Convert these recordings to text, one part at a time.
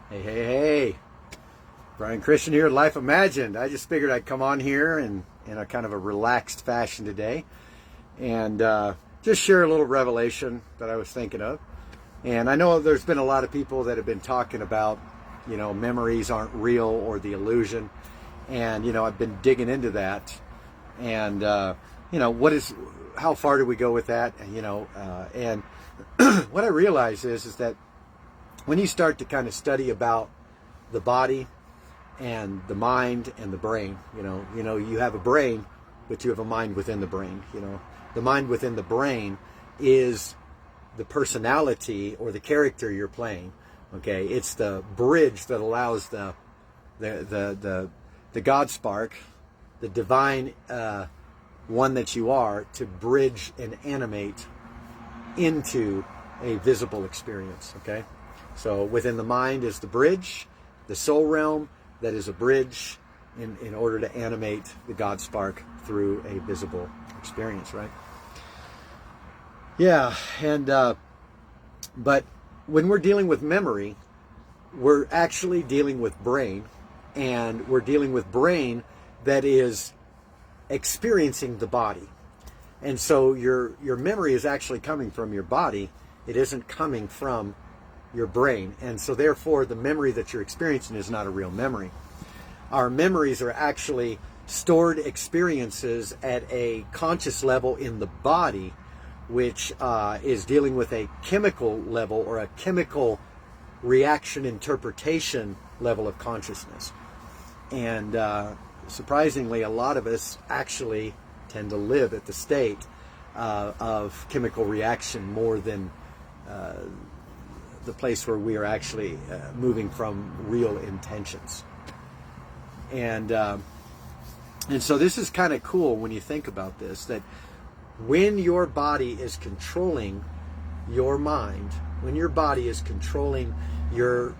Hey, hey, hey. Brian Christian here at Life Imagined. I just figured I'd come on here in a kind of a relaxed fashion today and just share a little revelation that I was thinking of. And I know there's been a lot of people that have been talking about, memories aren't real or the illusion. And, I've been digging into that. And, how far do we go with that? And what I realize is that when you start to kind of study about the body and the mind and the brain, you have a brain, but you have a mind within the brain. The mind within the brain is the personality or the character you're playing. Okay, it's the bridge that allows the God spark, the divine one that you are, to bridge and animate into a visible experience. Okay. So within the mind is the bridge, the soul realm that is a bridge in order to animate the God spark through a visible experience, right? Yeah, and but when we're dealing with memory, we're actually dealing with brain, and we're dealing with brain that is experiencing the body. And so your memory is actually coming from your body. It isn't coming from your brain. And so therefore the memory that you're experiencing is not a real memory. Our memories are actually stored experiences at a conscious level in the body, which is dealing with a chemical level or a chemical reaction interpretation level of consciousness. And surprisingly, a lot of us actually tend to live at the state of chemical reaction more than the place where we are actually moving from real intentions. And so this is kind of cool when you think about this, that when your body is controlling your mind, when your body is controlling your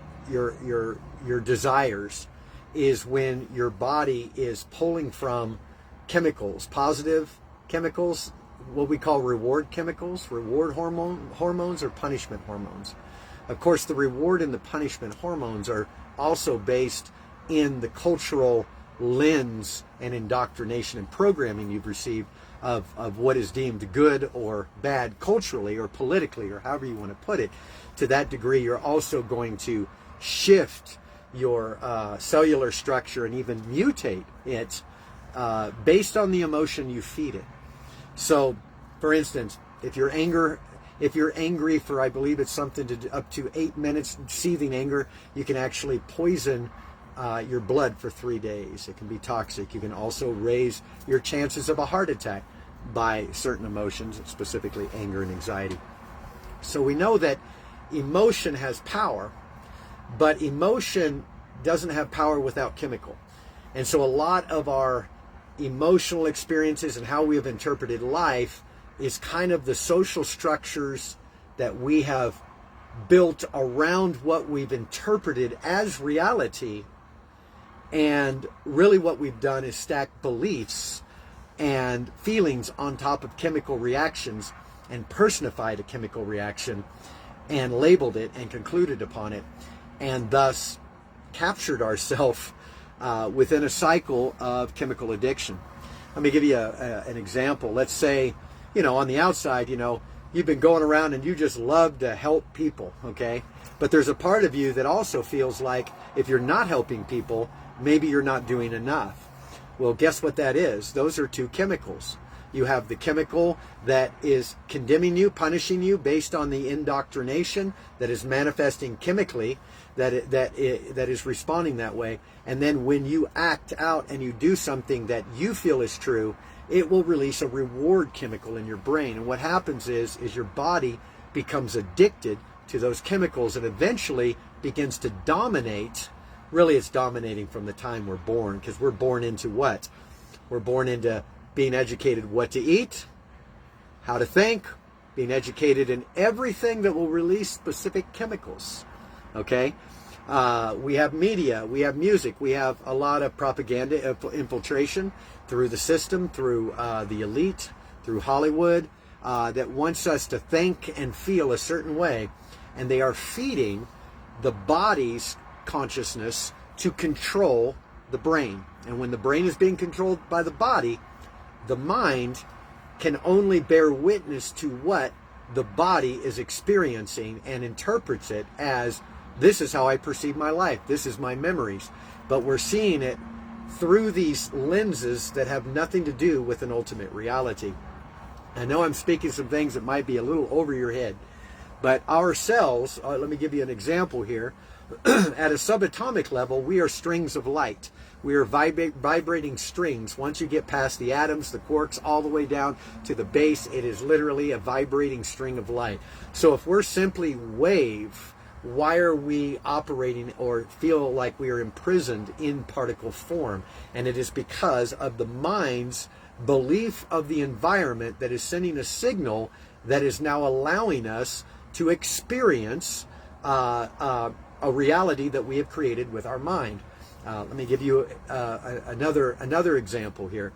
desires, is when your body is pulling from chemicals, positive chemicals, what we call reward chemicals, reward hormones or punishment hormones. Of course, the reward and the punishment hormones are also based in the cultural lens and indoctrination and programming you've received of what is deemed good or bad culturally or politically or however you want to put it. To that degree, you're also going to shift your cellular structure and even mutate it based on the emotion you feed it. So, for instance, if you're angry for, I believe it's something to up to 8 minutes, seething anger, you can actually poison your blood for 3 days. It can be toxic. You can also raise your chances of a heart attack by certain emotions, specifically anger and anxiety. So we know that emotion has power, but emotion doesn't have power without chemical. And so a lot of our emotional experiences and how we have interpreted life is kind of the social structures that we have built around what we've interpreted as reality. And really what we've done is stack beliefs and feelings on top of chemical reactions and personified a chemical reaction and labeled it and concluded upon it, and thus captured ourselves within a cycle of chemical addiction. Let me give you an example. Let's say, on the outside, you've been going around and you just love to help people, okay? But there's a part of you that also feels like if you're not helping people, maybe you're not doing enough. Well, guess what that is? Those are two chemicals. You have the chemical that is condemning you, punishing you based on the indoctrination that is manifesting chemically, that is responding that way. And then when you act out and you do something that you feel is true, it will release a reward chemical in your brain. And what happens is your body becomes addicted to those chemicals and eventually begins to dominate. Really, it's dominating from the time we're born, because we're born into what? We're born into being educated what to eat, how to think, being educated in everything that will release specific chemicals. Okay? We have media, we have music, we have a lot of propaganda infiltration through the system, through the elite, through Hollywood, that wants us to think and feel a certain way. And they are feeding the body's consciousness to control the brain. And when the brain is being controlled by the body, the mind can only bear witness to what the body is experiencing and interprets it as, this is how I perceive my life, this is my memories. But we're seeing it through these lenses that have nothing to do with an ultimate reality. I know I'm speaking some things that might be a little over your head, but our cells, let me give you an example here. At a subatomic level, we are strings of light. We are vibrating strings. Once you get past the atoms, the quarks, all the way down to the base, it is literally a vibrating string of light. So if we're simply wave, why are we operating or feel like we are imprisoned in particle form? And it is because of the mind's belief of the environment that is sending a signal that is now allowing us to experience a reality that we have created with our mind. Let me give you another example here.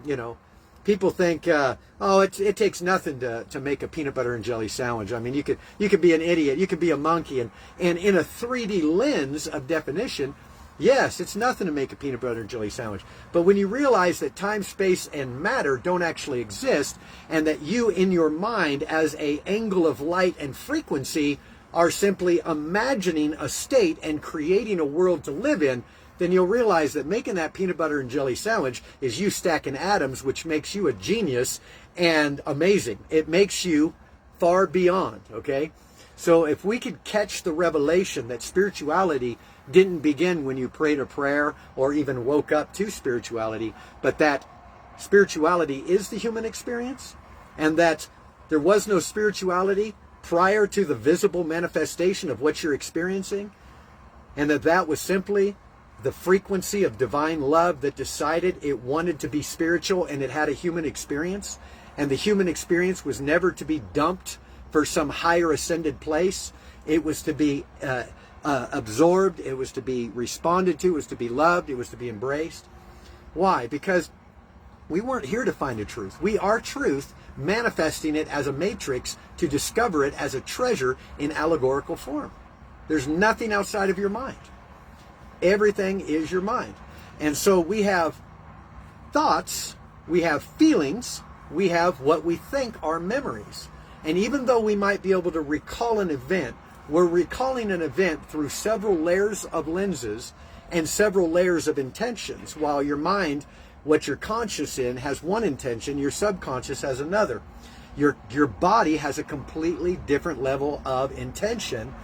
You know, people think, oh, it takes nothing to make a peanut butter and jelly sandwich. I mean, you could be an idiot, you could be a monkey, and in a 3D lens of definition, yes, it's nothing to make a peanut butter and jelly sandwich. But when you realize that time, space, and matter don't actually exist, and that you in your mind as an angle of light and frequency are simply imagining a state and creating a world to live in, then you'll realize that making that peanut butter and jelly sandwich is you stacking atoms, which makes you a genius and amazing. It makes you far beyond, okay? So if we could catch the revelation that spirituality didn't begin when you prayed a prayer or even woke up to spirituality, but that spirituality is the human experience, and that there was no spirituality prior to the visible manifestation of what you're experiencing, and that was simply the frequency of divine love that decided it wanted to be spiritual, and it had a human experience, and the human experience was never to be dumped for some higher ascended place. It was to be absorbed, it was to be responded to, it was to be loved, it was to be embraced. Why? Because we weren't here to find the truth. We are truth, manifesting it as a matrix to discover it as a treasure in allegorical form. There's nothing outside of your mind. Everything is your mind. And so we have thoughts, we have feelings, we have what we think are memories. And even though we might be able to recall an event, we're recalling an event through several layers of lenses and several layers of intentions, while your mind, what you're conscious in, has one intention, your subconscious has another. Your body has a completely different level of intention,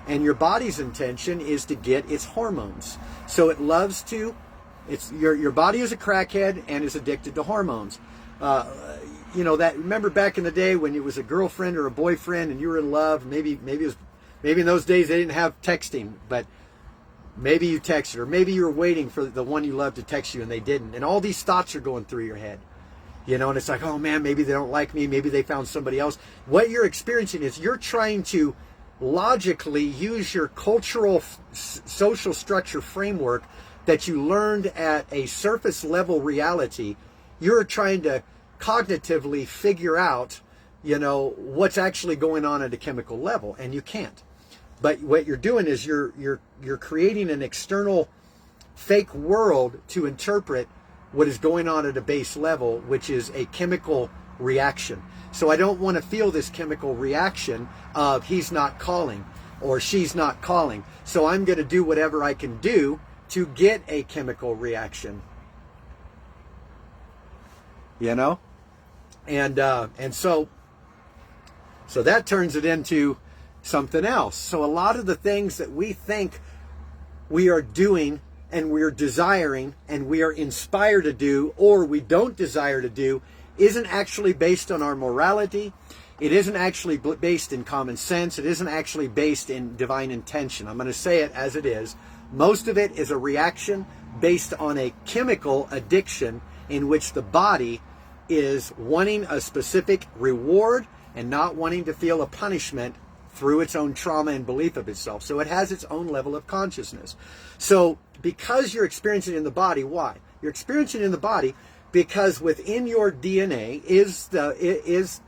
and your body's intention is to get its hormones. So it loves to, your body is a crackhead and is addicted to hormones. You know, that, remember back in the day when it was a girlfriend or a boyfriend and you were in love, maybe in those days they didn't have texting, but maybe you texted, or maybe you were waiting for the one you loved to text you and they didn't. And all these thoughts are going through your head. You know, and it's like, oh man, maybe they don't like me. Maybe they found somebody else. What you're experiencing is you're trying to logically use your cultural, social structure framework that you learned at a surface level reality. You're trying to cognitively figure out, you know, what's actually going on at a chemical level, and you can't. But what you're doing is you're creating an external fake world to interpret what is going on at a base level, which is a chemical reaction. So I don't want to feel this chemical reaction of he's not calling or she's not calling. So I'm going to do whatever I can do to get a chemical reaction. You know? And so that turns it into something else. So a lot of the things that we think we are doing and we're desiring and we are inspired to do, or we don't desire to do, isn't actually based on our morality. It isn't actually based in common sense. It isn't actually based in divine intention. I'm going to say it as it is. Most of it is a reaction based on a chemical addiction in which the body is wanting a specific reward and not wanting to feel a punishment through its own trauma and belief of itself. So it has its own level of consciousness. So because you're experiencing it in the body, why? You're experiencing it in the body because within your DNA is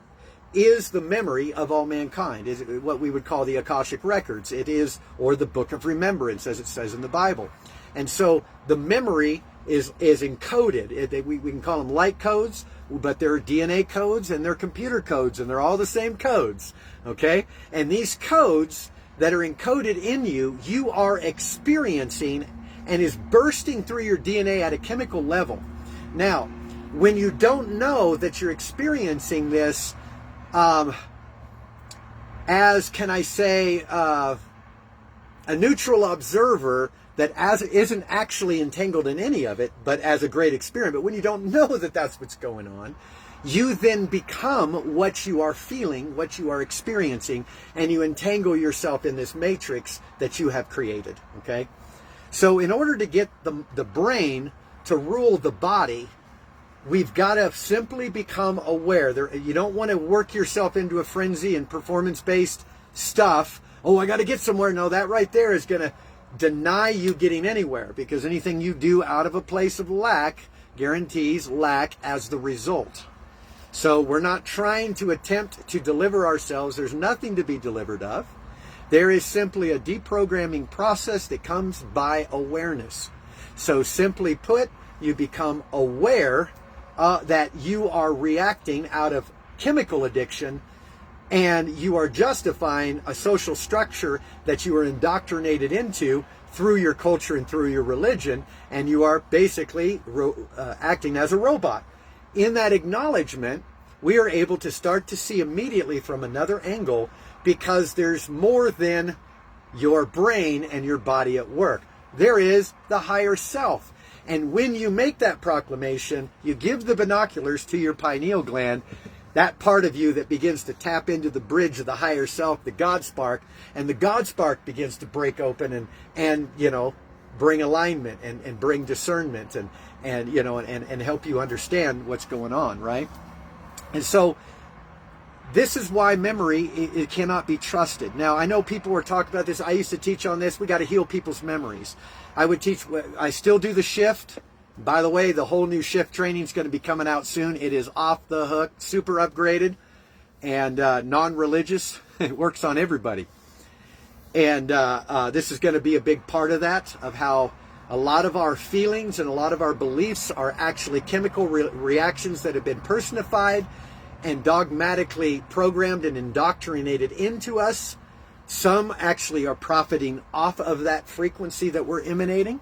is the memory of all mankind, is what we would call the Akashic Records. It is, or the Book of Remembrance, as it says in the Bible. And so the memory is encoded. We can call them light codes, but they're DNA codes and they're computer codes, and they're all the same codes, okay? And these codes that are encoded in you, you are experiencing and is bursting through your DNA at a chemical level. Now, when you don't know that you're experiencing this as, can I say, a neutral observer that isn't actually entangled in any of it, but as a great experiment. But when you don't know that that's what's going on, you then become what you are feeling, what you are experiencing, and you entangle yourself in this matrix that you have created, okay? So in order to get the brain to rule the body, we've got to simply become aware. You don't want to work yourself into a frenzy and performance-based stuff. Oh, I got to get somewhere. No, that right there is going to deny you getting anywhere, because anything you do out of a place of lack guarantees lack as the result. So we're not trying to attempt to deliver ourselves. There's nothing to be delivered of. There is simply a deprogramming process that comes by awareness. So simply put, you become aware that you are reacting out of chemical addiction, and you are justifying a social structure that you are indoctrinated into through your culture and through your religion, and you are basically acting as a robot. In that acknowledgement, we are able to start to see immediately from another angle, because there's more than your brain and your body at work. There is the higher self. And when you make that proclamation, you give the binoculars to your pineal gland, that part of you that begins to tap into the bridge of the higher self, the God spark, and the God spark begins to break open and you know, bring alignment and bring discernment and you know, and help you understand what's going on, right? And so this is why memory, it cannot be trusted. Now, I know people were talking about this. I used to teach on this. We got to heal people's memories. I still do the shift. By the way, the whole new shift training is going to be coming out soon. It is off the hook, super upgraded, and non-religious. It works on everybody. And this is going to be a big part of that, of how a lot of our feelings and a lot of our beliefs are actually chemical reactions that have been personified and dogmatically programmed and indoctrinated into us. Some actually are profiting off of that frequency that we're emanating.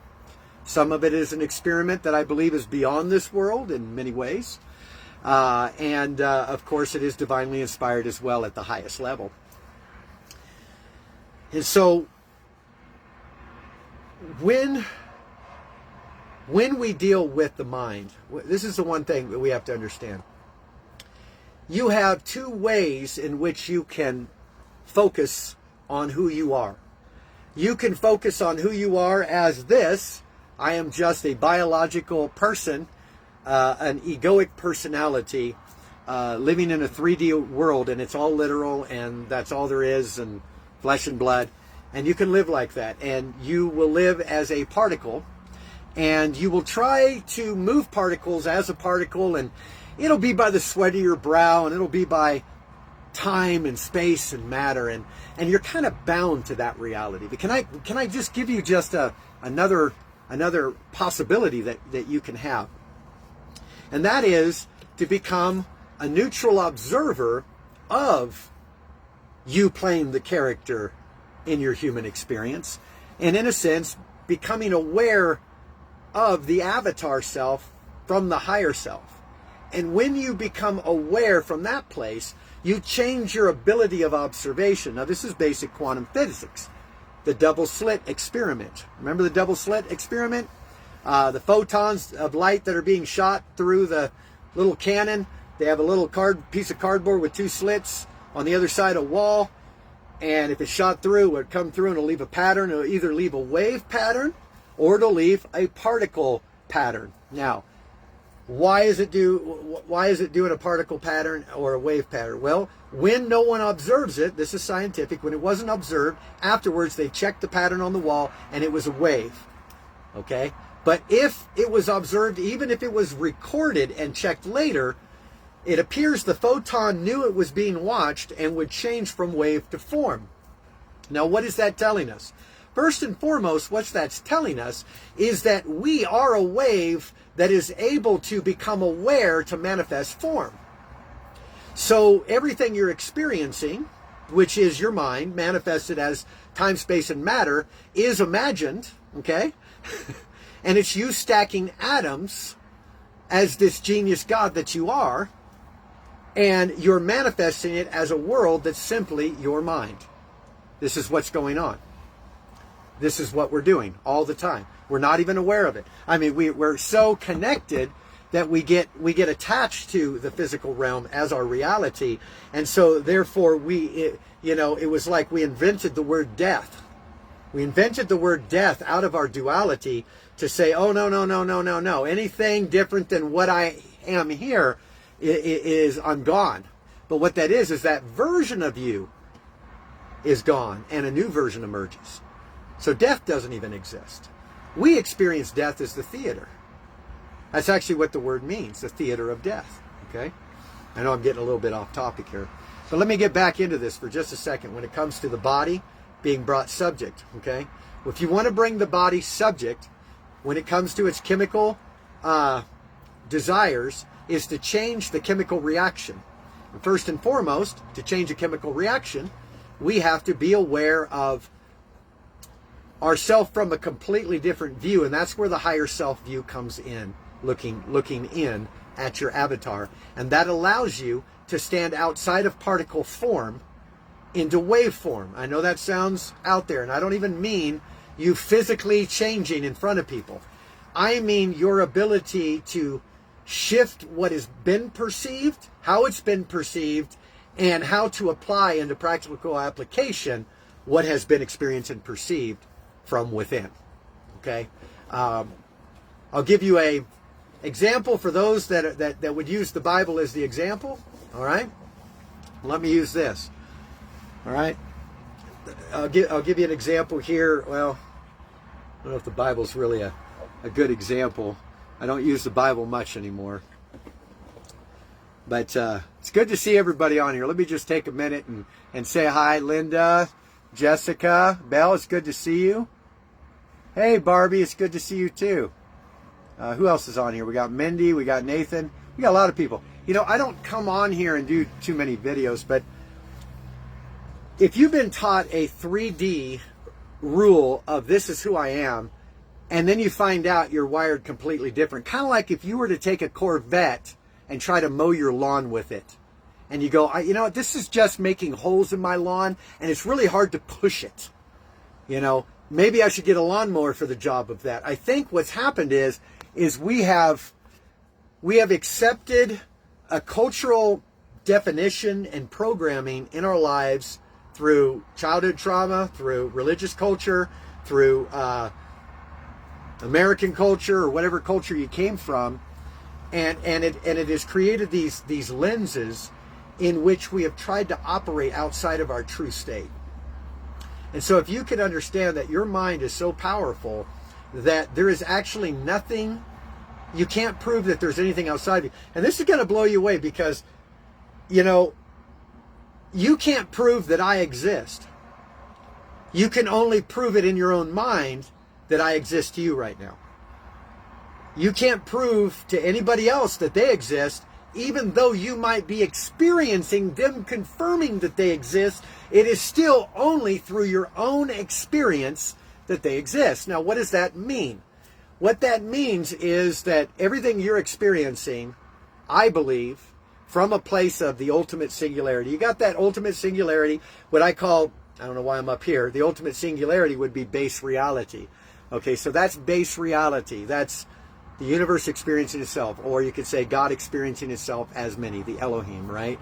Some of it is an experiment that I believe is beyond this world in many ways. And of course, it is divinely inspired as well at the highest level. And so, when we deal with the mind, this is the one thing that we have to understand. You have two ways in which you can focus on who you are. You can focus on who you are as this: I am just a biological person, an egoic personality, living in a 3D world, and it's all literal, and that's all there is, and flesh and blood. And you can live like that, and you will live as a particle, and you will try to move particles as a particle, and it'll be by the sweat of your brow, and it'll be by time and space and matter, and you're kind of bound to that reality. But can I just give you just another possibility that you can have? And that is to become a neutral observer of you playing the character in your human experience, and in a sense becoming aware of the avatar self from the higher self. And when you become aware from that place, you change your ability of observation. Now, this is basic quantum physics. The double slit experiment. Remember the double slit experiment? The photons of light that are being shot through the little cannon. They have a little piece of cardboard with two slits on the other side of a wall. And if it's shot through, it'll come through and it'll leave a pattern. It'll either leave a wave pattern or it'll leave a particle pattern. Now, why is it doing a particle pattern or a wave pattern? Well, when no one observes it, this is scientific, when it wasn't observed, afterwards they checked the pattern on the wall and it was a wave. Okay? But if it was observed, even if it was recorded and checked later, It appears the photon knew it was being watched and would change from wave to form. Now, what is that telling us? First and foremost, what that's telling us is that we are a wave that is able to become aware to manifest form. So everything you're experiencing, which is your mind manifested as time, space, and matter, is imagined, okay? And it's you stacking atoms as this genius God that you are, and you're manifesting it as a world that's simply your mind. This is what's going on. This is what we're doing all the time. We're not even aware of it. I mean, we're so connected that we get attached to the physical realm as our reality, and so therefore it was like we invented the word death. We invented the word death out of our duality to say, oh, no. Anything different than what I am here is I'm gone. But what that is that version of you is gone and a new version emerges. So death doesn't even exist. We experience death as the theater. That's actually what the word means, the theater of death. Okay? I know I'm getting a little bit off topic here. But let me get back into this for just a second when it comes to the body being brought subject. Okay? Well, if you want to bring the body subject, when it comes to its chemical desires, is to change the chemical reaction. And first and foremost, to change a chemical reaction, we have to be aware of ourself from a completely different view, and that's where the higher self view comes in, looking in at your avatar, and that allows you to stand outside of particle form into wave form. I know that sounds out there, and I don't even mean you physically changing in front of people. I mean your ability to shift what has been perceived, how it's been perceived, and how to apply into practical application what has been experienced and perceived from within. Okay? I'll give you a example for those that would use the Bible as the example. All right? Let me use this. All right? I'll give you an example here. Well, I don't know if the Bible's really a good example. I don't use the Bible much anymore. But it's good to see everybody on here. Let me just take a minute and say hi, Linda, Jessica, Belle, it's good to see you. Hey, Barbie, it's good to see you too. Who else is on here? We got Mindy, we got Nathan. We got a lot of people. You know, I don't come on here and do too many videos, but if you've been taught a 3D rule of this is who I am, and then you find out you're wired completely different, kind of like if you were to take a Corvette and try to mow your lawn with it, and you go, you know what, this is just making holes in my lawn, and it's really hard to push it. You know, maybe I should get a lawnmower for the job of that. I think what's happened is we have accepted a cultural definition and programming in our lives through childhood trauma, through religious culture, through American culture, or whatever culture you came from, and it has created these lenses in which we have tried to operate outside of our true state. And so if you can understand that your mind is so powerful that there is actually nothing, you can't prove that there's anything outside of you. And this is going to blow you away because, you know, you can't prove that I exist. You can only prove it in your own mind that I exist to you right now. You can't prove to anybody else that they exist, even though you might be experiencing them confirming that they exist. It is still only through your own experience that they exist. Now, what does that mean? What that means is that everything you're experiencing, I believe, from a place of the ultimate singularity. You got that ultimate singularity, what I call, I don't know why I'm up here, the ultimate singularity would be base reality. Okay, so that's base reality. That's the universe experiencing itself, or you could say God experiencing itself as many, the Elohim, right?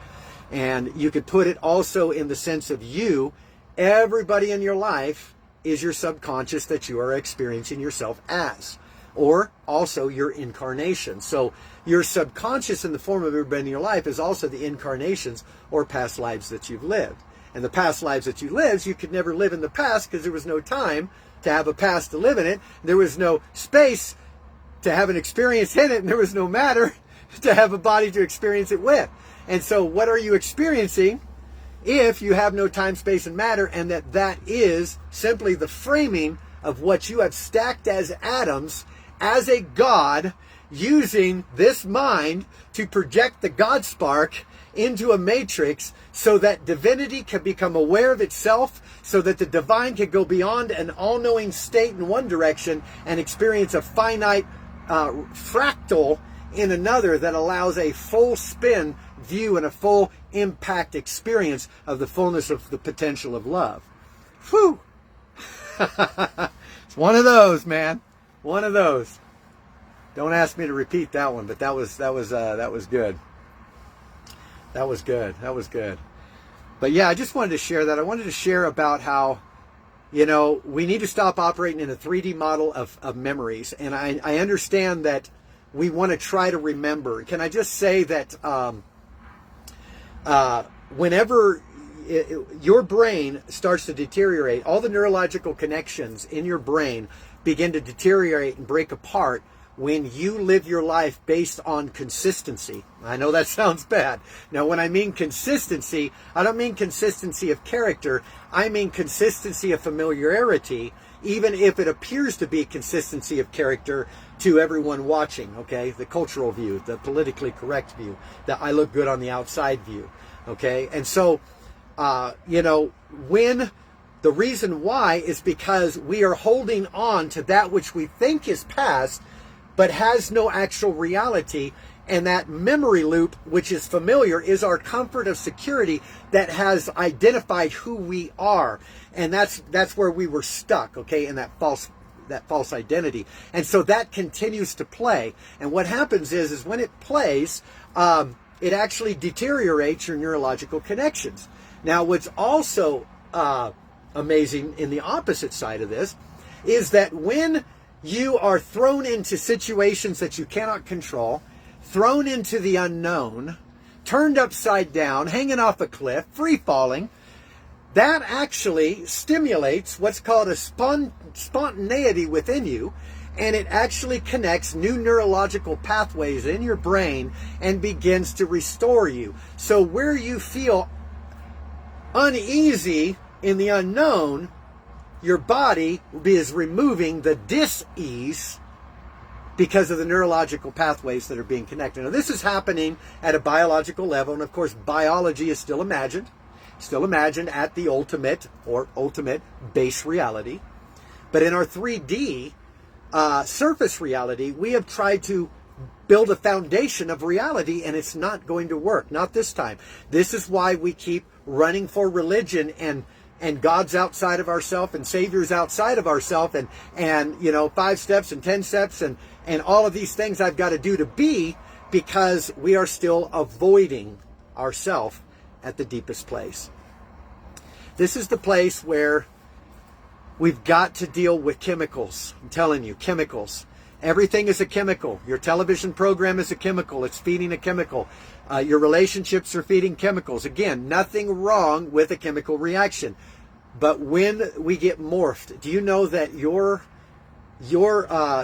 And you could put it also in the sense of you, everybody in your life is your subconscious that you are experiencing yourself as, or also your incarnation. So your subconscious in the form of everybody in your life is also the incarnations or past lives that you've lived. And the past lives that you lived, you could never live in the past because there was no time to have a past to live in it. There was no space to have an experience in it, and there was no matter to have a body to experience it with. And so what are you experiencing if you have no time, space, and matter, and that is simply the framing of what you have stacked as atoms as a God, using this mind to project the God spark into a matrix so that divinity can become aware of itself, so that the divine can go beyond an all-knowing state in one direction and experience a finite fractal in another that allows a full spin view and a full impact experience of the fullness of the potential of love. Whew! It's one of those, man. One of those. Don't ask me to repeat that one, but that was good. That was good. That was good. But yeah, I just wanted to share that. I wanted to share about how, we need to stop operating in a 3D model of memories. And I understand that we want to try to remember. Can I just say that whenever your brain starts to deteriorate, all the neurological connections in your brain begin to deteriorate and break apart when you live your life based on consistency. I know that sounds bad. Now, when I mean consistency, I don't mean consistency of character. I mean consistency of familiarity, even if it appears to be consistency of character to everyone watching, okay? The cultural view, the politically correct view, the I look good on the outside view, okay? And so, when the reason why is because we are holding on to that which we think is past, but has no actual reality. And that memory loop, which is familiar, is our comfort of security that has identified who we are. And that's where we were stuck, okay, in that false identity. And so that continues to play. And what happens is when it plays, it actually deteriorates your neurological connections. Now, what's also amazing in the opposite side of this is that when you are thrown into situations that you cannot control, thrown into the unknown, turned upside down, hanging off a cliff, free falling, that actually stimulates what's called a spontaneity within you, and it actually connects new neurological pathways in your brain and begins to restore you. So where you feel uneasy in the unknown, your body is removing the dis-ease because of the neurological pathways that are being connected. Now, this is happening at a biological level, and of course, biology is still imagined at the ultimate base reality. But in our 3D surface reality, we have tried to build a foundation of reality, and it's not going to work. Not this time. This is why we keep running for religion and God's outside of ourself and Savior's outside of ourself and 5 steps and 10 steps and all of these things I've got to do to be, because we are still avoiding ourself at the deepest place. This is the place where we've got to deal with chemicals. I'm telling you, chemicals. Everything is a chemical. Your television program is a chemical. It's feeding a chemical. Your relationships are feeding chemicals. Again, nothing wrong with a chemical reaction. But when we get morphed, do you know that your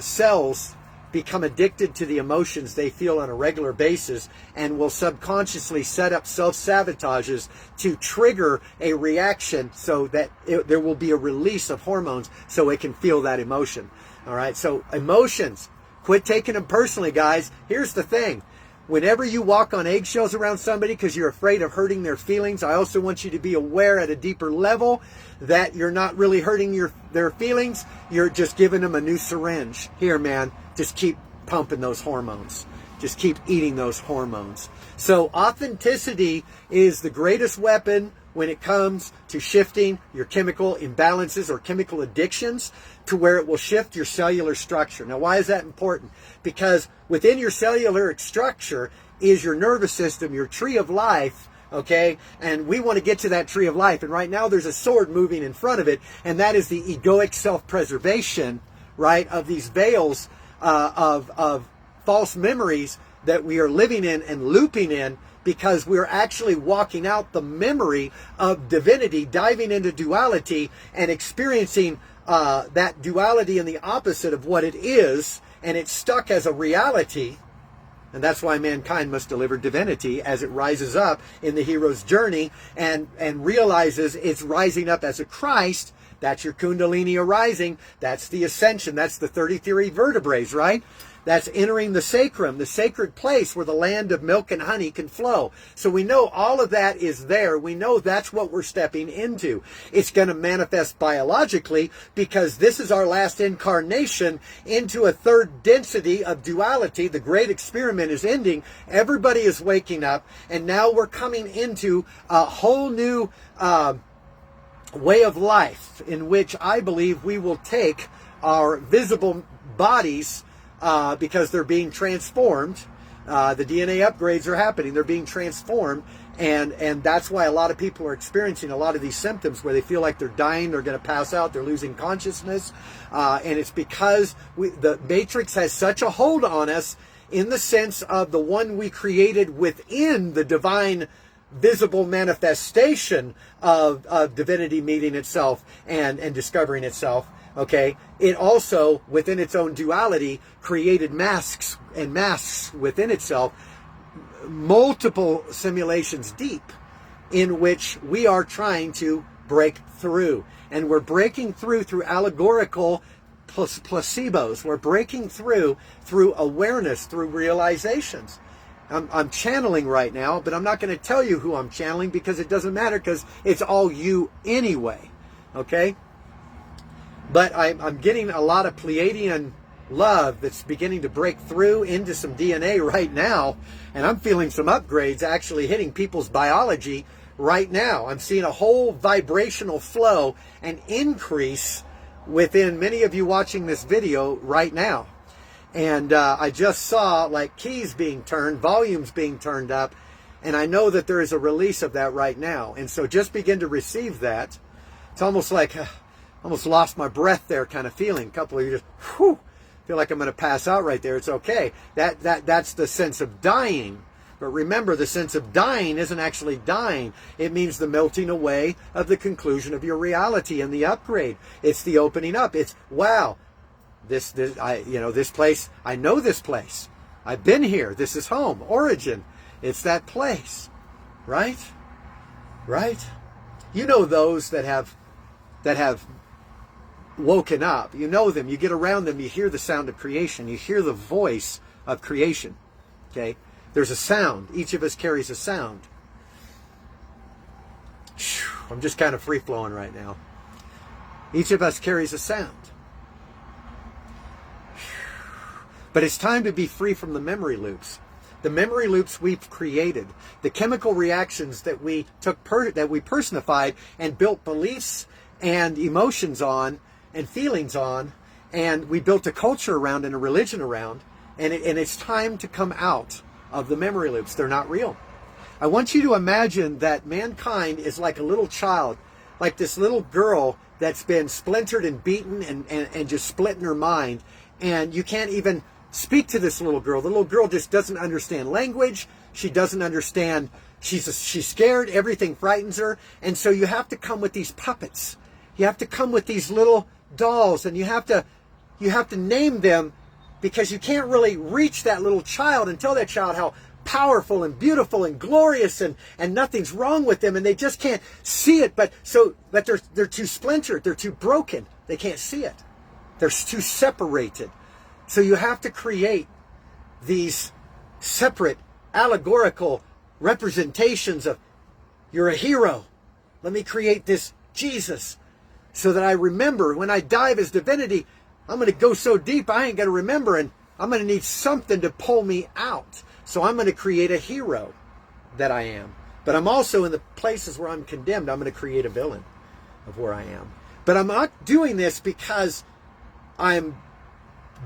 cells become addicted to the emotions they feel on a regular basis and will subconsciously set up self-sabotages to trigger a reaction so that there will be a release of hormones so it can feel that emotion. All right, so emotions, quit taking them personally, guys. Here's the thing. Whenever you walk on eggshells around somebody because you're afraid of hurting their feelings, I also want you to be aware at a deeper level that you're not really hurting their feelings. You're just giving them a new syringe. Here, man, just keep pumping those hormones. Just keep eating those hormones. So authenticity is the greatest weapon when it comes to shifting your chemical imbalances or chemical addictions to where it will shift your cellular structure. Now, why is that important? Because within your cellular structure is your nervous system, your tree of life, okay? And we want to get to that tree of life. And right now there's a sword moving in front of it, and that is the egoic self-preservation, right, of these veils of false memories that we are living in and looping in, because we're actually walking out the memory of divinity, diving into duality and experiencing that duality in the opposite of what it is, and it's stuck as a reality, And that's why mankind must deliver divinity as it rises up in the hero's journey and realizes it's rising up as a Christ. That's your Kundalini arising. That's the ascension. That's the 33 vertebrae, right? That's entering the sacrum, the sacred place where the land of milk and honey can flow. So we know all of that is there. We know that's what we're stepping into. It's going to manifest biologically because this is our last incarnation into a third density of duality. The great experiment is ending. Everybody is waking up. And now we're coming into a whole new way of life in which I believe we will take our visible bodies because they're being transformed. The DNA upgrades are happening. They're being transformed. And that's why a lot of people are experiencing a lot of these symptoms where they feel like they're dying, they're going to pass out, they're losing consciousness. And it's because the Matrix has such a hold on us in the sense of the one we created within the divine visible manifestation of divinity meeting itself and discovering itself. Okay, it also, within its own duality, created masks within itself, multiple simulations deep, in which we are trying to break through. And we're breaking through allegorical placebos. We're breaking through awareness, through realizations. I'm channeling right now, but I'm not going to tell you who I'm channeling because it doesn't matter because it's all you anyway. Okay? But I'm getting a lot of Pleiadean love that's beginning to break through into some DNA right now. And I'm feeling some upgrades actually hitting people's biology right now. I'm seeing a whole vibrational flow and increase within many of you watching this video right now. And I just saw like keys being turned, volumes being turned up. And I know that there is a release of that right now. And so just begin to receive that. It's almost like... almost lost my breath there kind of feeling. A couple of you just, whew, feel like I'm going to pass out right there. It's okay. That's the sense of dying. But remember, the sense of dying isn't actually dying. It means the melting away of the conclusion of your reality and the upgrade. It's the opening up. It's, wow, this place, I know this place. I've been here. This is home. Origin. It's that place. Right? Right? You know those that have woken up. You know them. You get around them. You hear the sound of creation. You hear the voice of creation. Okay? There's a sound. Each of us carries a sound. I'm just kind of free-flowing right now. Each of us carries a sound. But it's time to be free from the memory loops. The memory loops we've created. The chemical reactions that we that we personified and built beliefs and emotions on and feelings on, and we built a culture around and a religion around, and it's time to come out of the memory loops. They're not real. I want you to imagine that mankind is like a little child, like this little girl that's been splintered and beaten and just split in her mind, and you can't even speak to this little girl. The little girl just doesn't understand language. She doesn't understand. She's scared. Everything frightens her, and so you have to come with these puppets. You have to come with these little dolls, and you have to name them, because you can't really reach that little child and tell that child how powerful and beautiful and glorious and nothing's wrong with them, and they just can't see it. But they're too splintered, they're too broken, they can't see it. They're too separated. So you have to create these separate allegorical representations of, you're a hero. Let me create this Jesus, so that I remember when I dive as divinity, I'm going to go so deep I ain't going to remember, and I'm going to need something to pull me out. So I'm going to create a hero that I am. But I'm also, in the places where I'm condemned, I'm going to create a villain of where I am. But I'm not doing this because I'm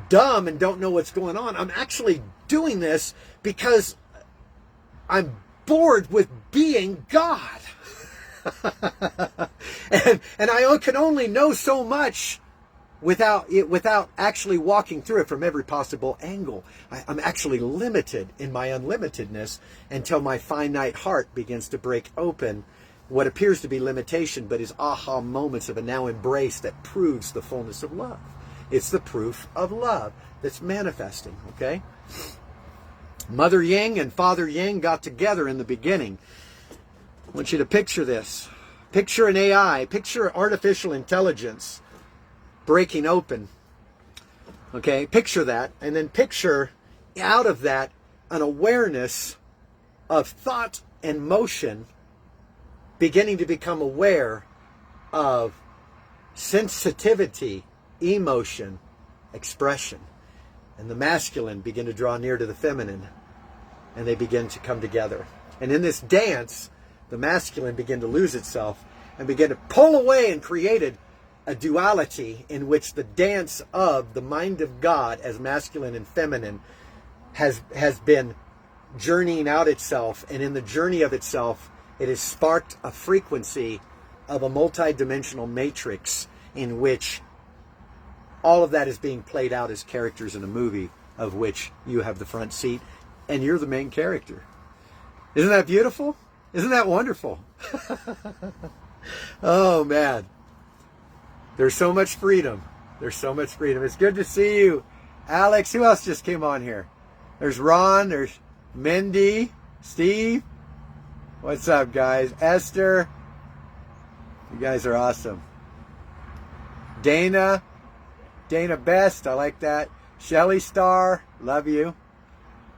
dumb and don't know what's going on. I'm actually doing this because I'm bored with being God. and I can only know so much without actually walking through it from every possible angle. I'm actually limited in my unlimitedness until my finite heart begins to break open what appears to be limitation, but is aha moments of a now embrace that proves the fullness of love. It's the proof of love that's manifesting, okay? Mother Yang and Father Yang got together in the beginning. I want you to picture this. Picture an AI. Picture artificial intelligence breaking open. Okay, picture that. And then picture out of that an awareness of thought and motion beginning to become aware of sensitivity, emotion, expression. And the masculine begin to draw near to the feminine, and they begin to come together. And in this dance, the masculine began to lose itself and began to pull away, and created a duality in which the dance of the mind of God as masculine and feminine has been journeying out itself. And in the journey of itself, it has sparked a frequency of a multi-dimensional matrix in which all of that is being played out as characters in a movie, of which you have the front seat and you're the main character. Isn't that beautiful? Isn't that wonderful? Oh, man. There's so much freedom. There's so much freedom. It's good to see you. Alex, who else just came on here? There's Ron, there's Mindy, Steve. What's up, guys? Esther. You guys are awesome. Dana Best, I like that. Shelly Star, love you.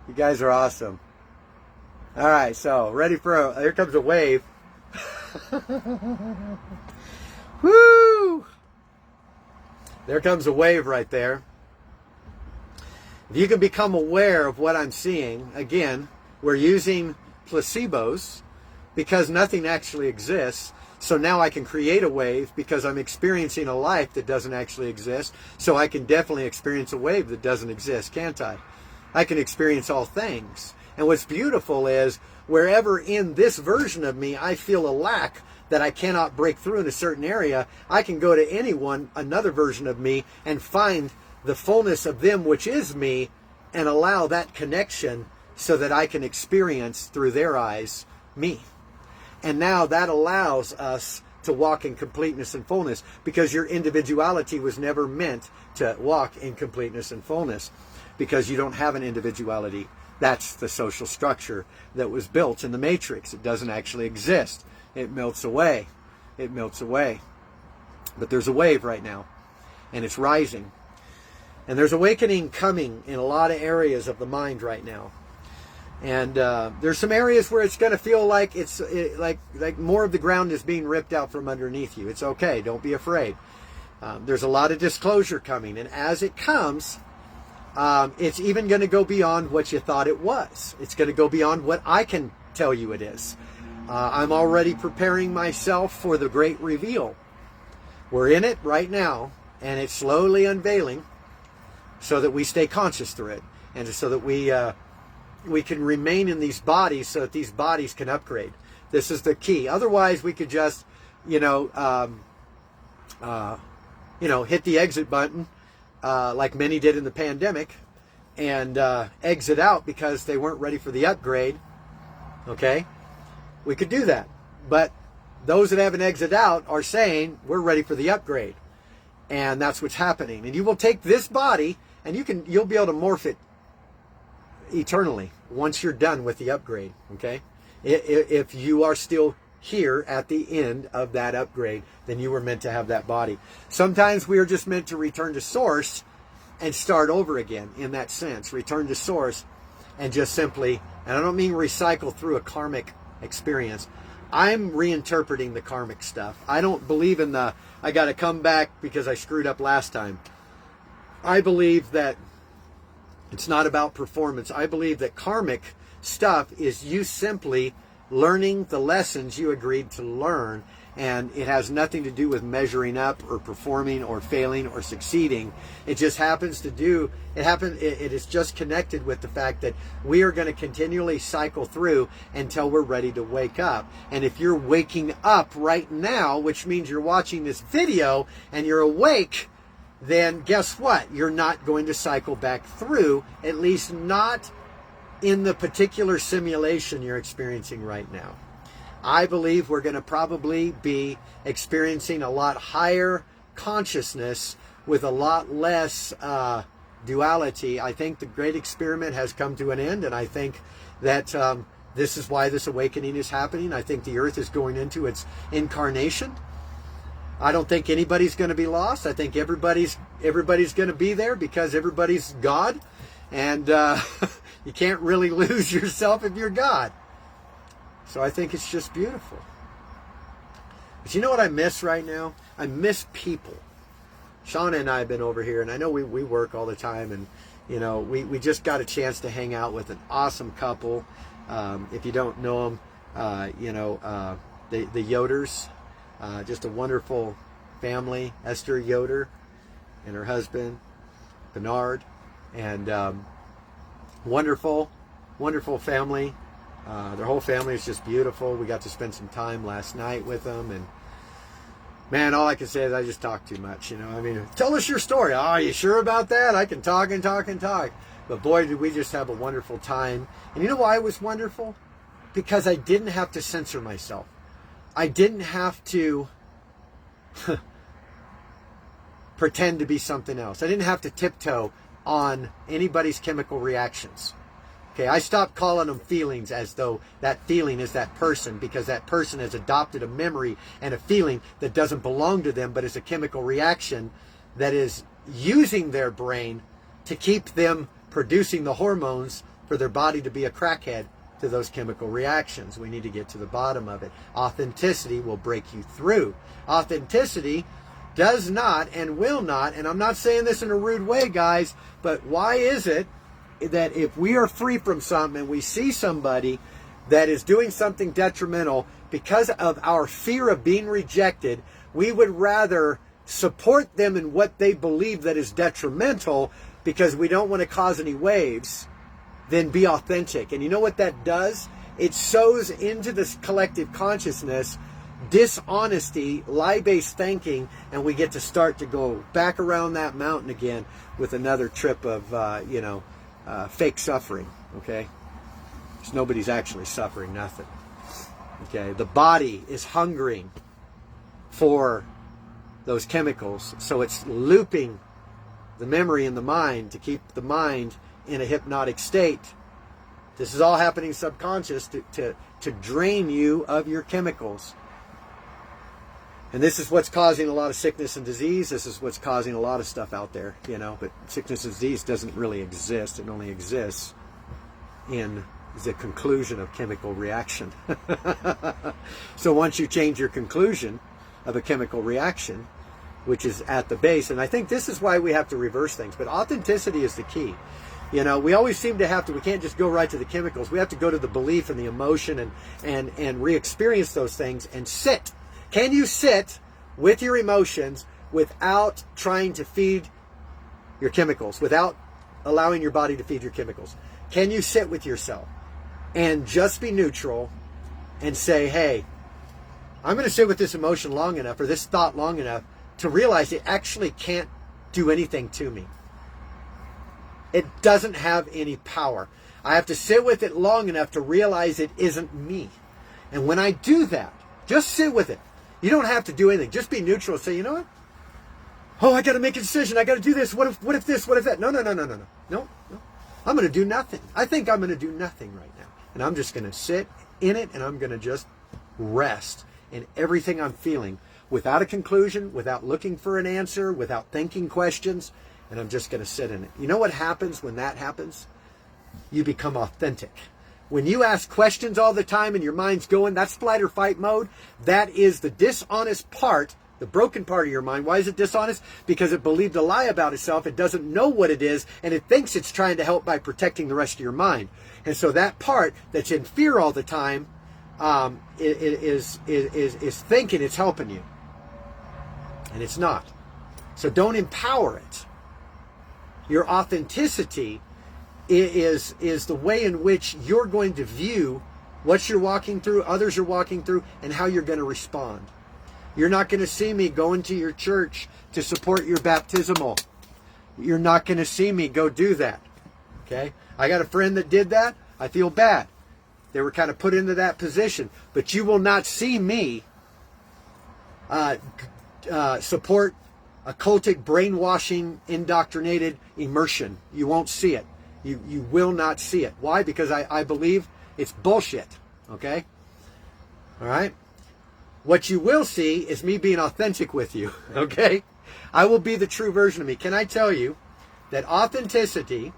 You guys are awesome. All right, so ready for here comes a wave. Woo! There comes a wave right there. If you can become aware of what I'm seeing, again, we're using placebos because nothing actually exists. So now I can create a wave because I'm experiencing a life that doesn't actually exist. So I can definitely experience a wave that doesn't exist, can't I? I can experience all things. And what's beautiful is wherever in this version of me I feel a lack that I cannot break through in a certain area, I can go to anyone, another version of me, and find the fullness of them, which is me, and allow that connection so that I can experience through their eyes me. And now that allows us to walk in completeness and fullness, because your individuality was never meant to walk in completeness and fullness, because you don't have an individuality. That's the social structure that was built in the matrix. It doesn't actually exist. It melts away. It melts away. But there's a wave right now, and it's rising. And there's awakening coming in a lot of areas of the mind right now. And there's some areas where it's going to feel like like more of the ground is being ripped out from underneath you. It's okay. Don't be afraid. There's a lot of disclosure coming. And as it comes, it's even going to go beyond what you thought it was. It's going to go beyond what I can tell you it is. I'm already preparing myself for the great reveal. We're in it right now, and it's slowly unveiling so that we stay conscious through it, and so that we can remain in these bodies so that these bodies can upgrade. This is the key. Otherwise, we could just, hit the exit button like many did in the pandemic and exit out because they weren't ready for the upgrade. Okay? We could do that. But those that haven't exited out are saying, we're ready for the upgrade. And that's what's happening. And you will take this body and you'll be able to morph it eternally once you're done with the upgrade. Okay? If you are still here at the end of that upgrade, then you were meant to have that body. Sometimes we are just meant to return to source and start over again in that sense. Return to source and just simply, and I don't mean recycle through a karmic experience. I'm reinterpreting the karmic stuff. I don't believe in I got to come back because I screwed up last time. I believe that it's not about performance. I believe that karmic stuff is you simply learning the lessons you agreed to learn, and it has nothing to do with measuring up or performing or failing or succeeding. It just happens to do, it is just connected with the fact that we are going to continually cycle through until we're ready to wake up. And if you're waking up right now, which means you're watching this video and you're awake, then guess what? You're not going to cycle back through, at least not in the particular simulation you're experiencing right now. I believe we're going to probably be experiencing a lot higher consciousness with a lot less duality, I think the great experiment has come to an end, and I think that this is why this awakening is happening. I think the earth is going into its incarnation. I don't think anybody's going to be lost. I think everybody's going to be there because everybody's God, and you can't really lose yourself if you're God. So I think it's just beautiful. But you know what I miss right now? I miss people. Shauna and I have been over here, and I know we work all the time, and you know we just got a chance to hang out with an awesome couple. If you don't know them, the Yoders, just a wonderful family. Esther Yoder and her husband Bernard, and wonderful family. Their whole family is just beautiful. We got to spend some time last night with them, and man, all I can say is I just talk too much. You know, I mean, tell us your story. Oh, are you sure about that? I can talk and talk and talk. But boy, did we just have a wonderful time. And you know why it was wonderful? Because I didn't have to censor myself. I didn't have to pretend to be something else. I didn't have to tiptoe on anybody's chemical reactions. Okay, I stopped calling them feelings as though that feeling is that person, because that person has adopted a memory and a feeling that doesn't belong to them, but is a chemical reaction that is using their brain to keep them producing the hormones for their body to be a crackhead to those chemical reactions. We need to get to the bottom of it. Authenticity will break you through. Authenticity does not and will not, and I'm not saying this in a rude way, guys, but why is it that if we are free from something and we see somebody that is doing something detrimental, because of our fear of being rejected, we would rather support them in what they believe that is detrimental because we don't want to cause any waves, than be authentic. And you know what that does? It sows into this collective consciousness dishonesty, lie-based thinking, and we get to start to go back around that mountain again with another trip of fake suffering. Okay, because nobody's actually suffering nothing. Okay, the body is hungering for those chemicals, so it's looping the memory in the mind to keep the mind in a hypnotic state. This is all happening subconscious to drain you of your chemicals. And this is what's causing a lot of sickness and disease. This is what's causing a lot of stuff out there, but sickness and disease doesn't really exist. It only exists in the conclusion of chemical reaction. So once you change your conclusion of a chemical reaction, which is at the base, and I think this is why we have to reverse things, but authenticity is the key. We always seem to have to, we can't just go right to the chemicals. We have to go to the belief and the emotion and re-experience those things and sit. Can you sit with your emotions without trying to feed your chemicals, without allowing your body to feed your chemicals? Can you sit with yourself and just be neutral and say, hey, I'm going to sit with this emotion long enough, or this thought long enough, to realize it actually can't do anything to me. It doesn't have any power. I have to sit with it long enough to realize it isn't me. And when I do that, just sit with it. You don't have to do anything. Just be neutral. Say, you know what? Oh, I got to make a decision. I got to do this. What if this? What if that? No. No. I'm going to do nothing. I think I'm going to do nothing right now. And I'm just going to sit in it, and I'm going to just rest in everything I'm feeling without a conclusion, without looking for an answer, without thinking questions. And I'm just going to sit in it. You know what happens when that happens? You become authentic. When you ask questions all the time and your mind's going, that's flight or fight mode. That is the dishonest part, the broken part of your mind. Why is it dishonest? Because it believed a lie about itself. It doesn't know what it is, and it thinks it's trying to help by protecting the rest of your mind. And so that part that's in fear all the time is thinking it's helping you. And it's not. So don't empower it. Your authenticity is the way in which you're going to view what you're walking through, others are walking through, and how you're going to respond. You're not going to see me going to your church to support your baptismal. You're not going to see me go do that. Okay? I got a friend that did that. I feel bad. They were kind of put into that position. But you will not see me support occultic, brainwashing, indoctrinated immersion. You won't see it. You will not see it. Why? Because I believe it's bullshit. Okay? All right? What you will see is me being authentic with you. Okay? I will be the true version of me. Can I tell you that authenticity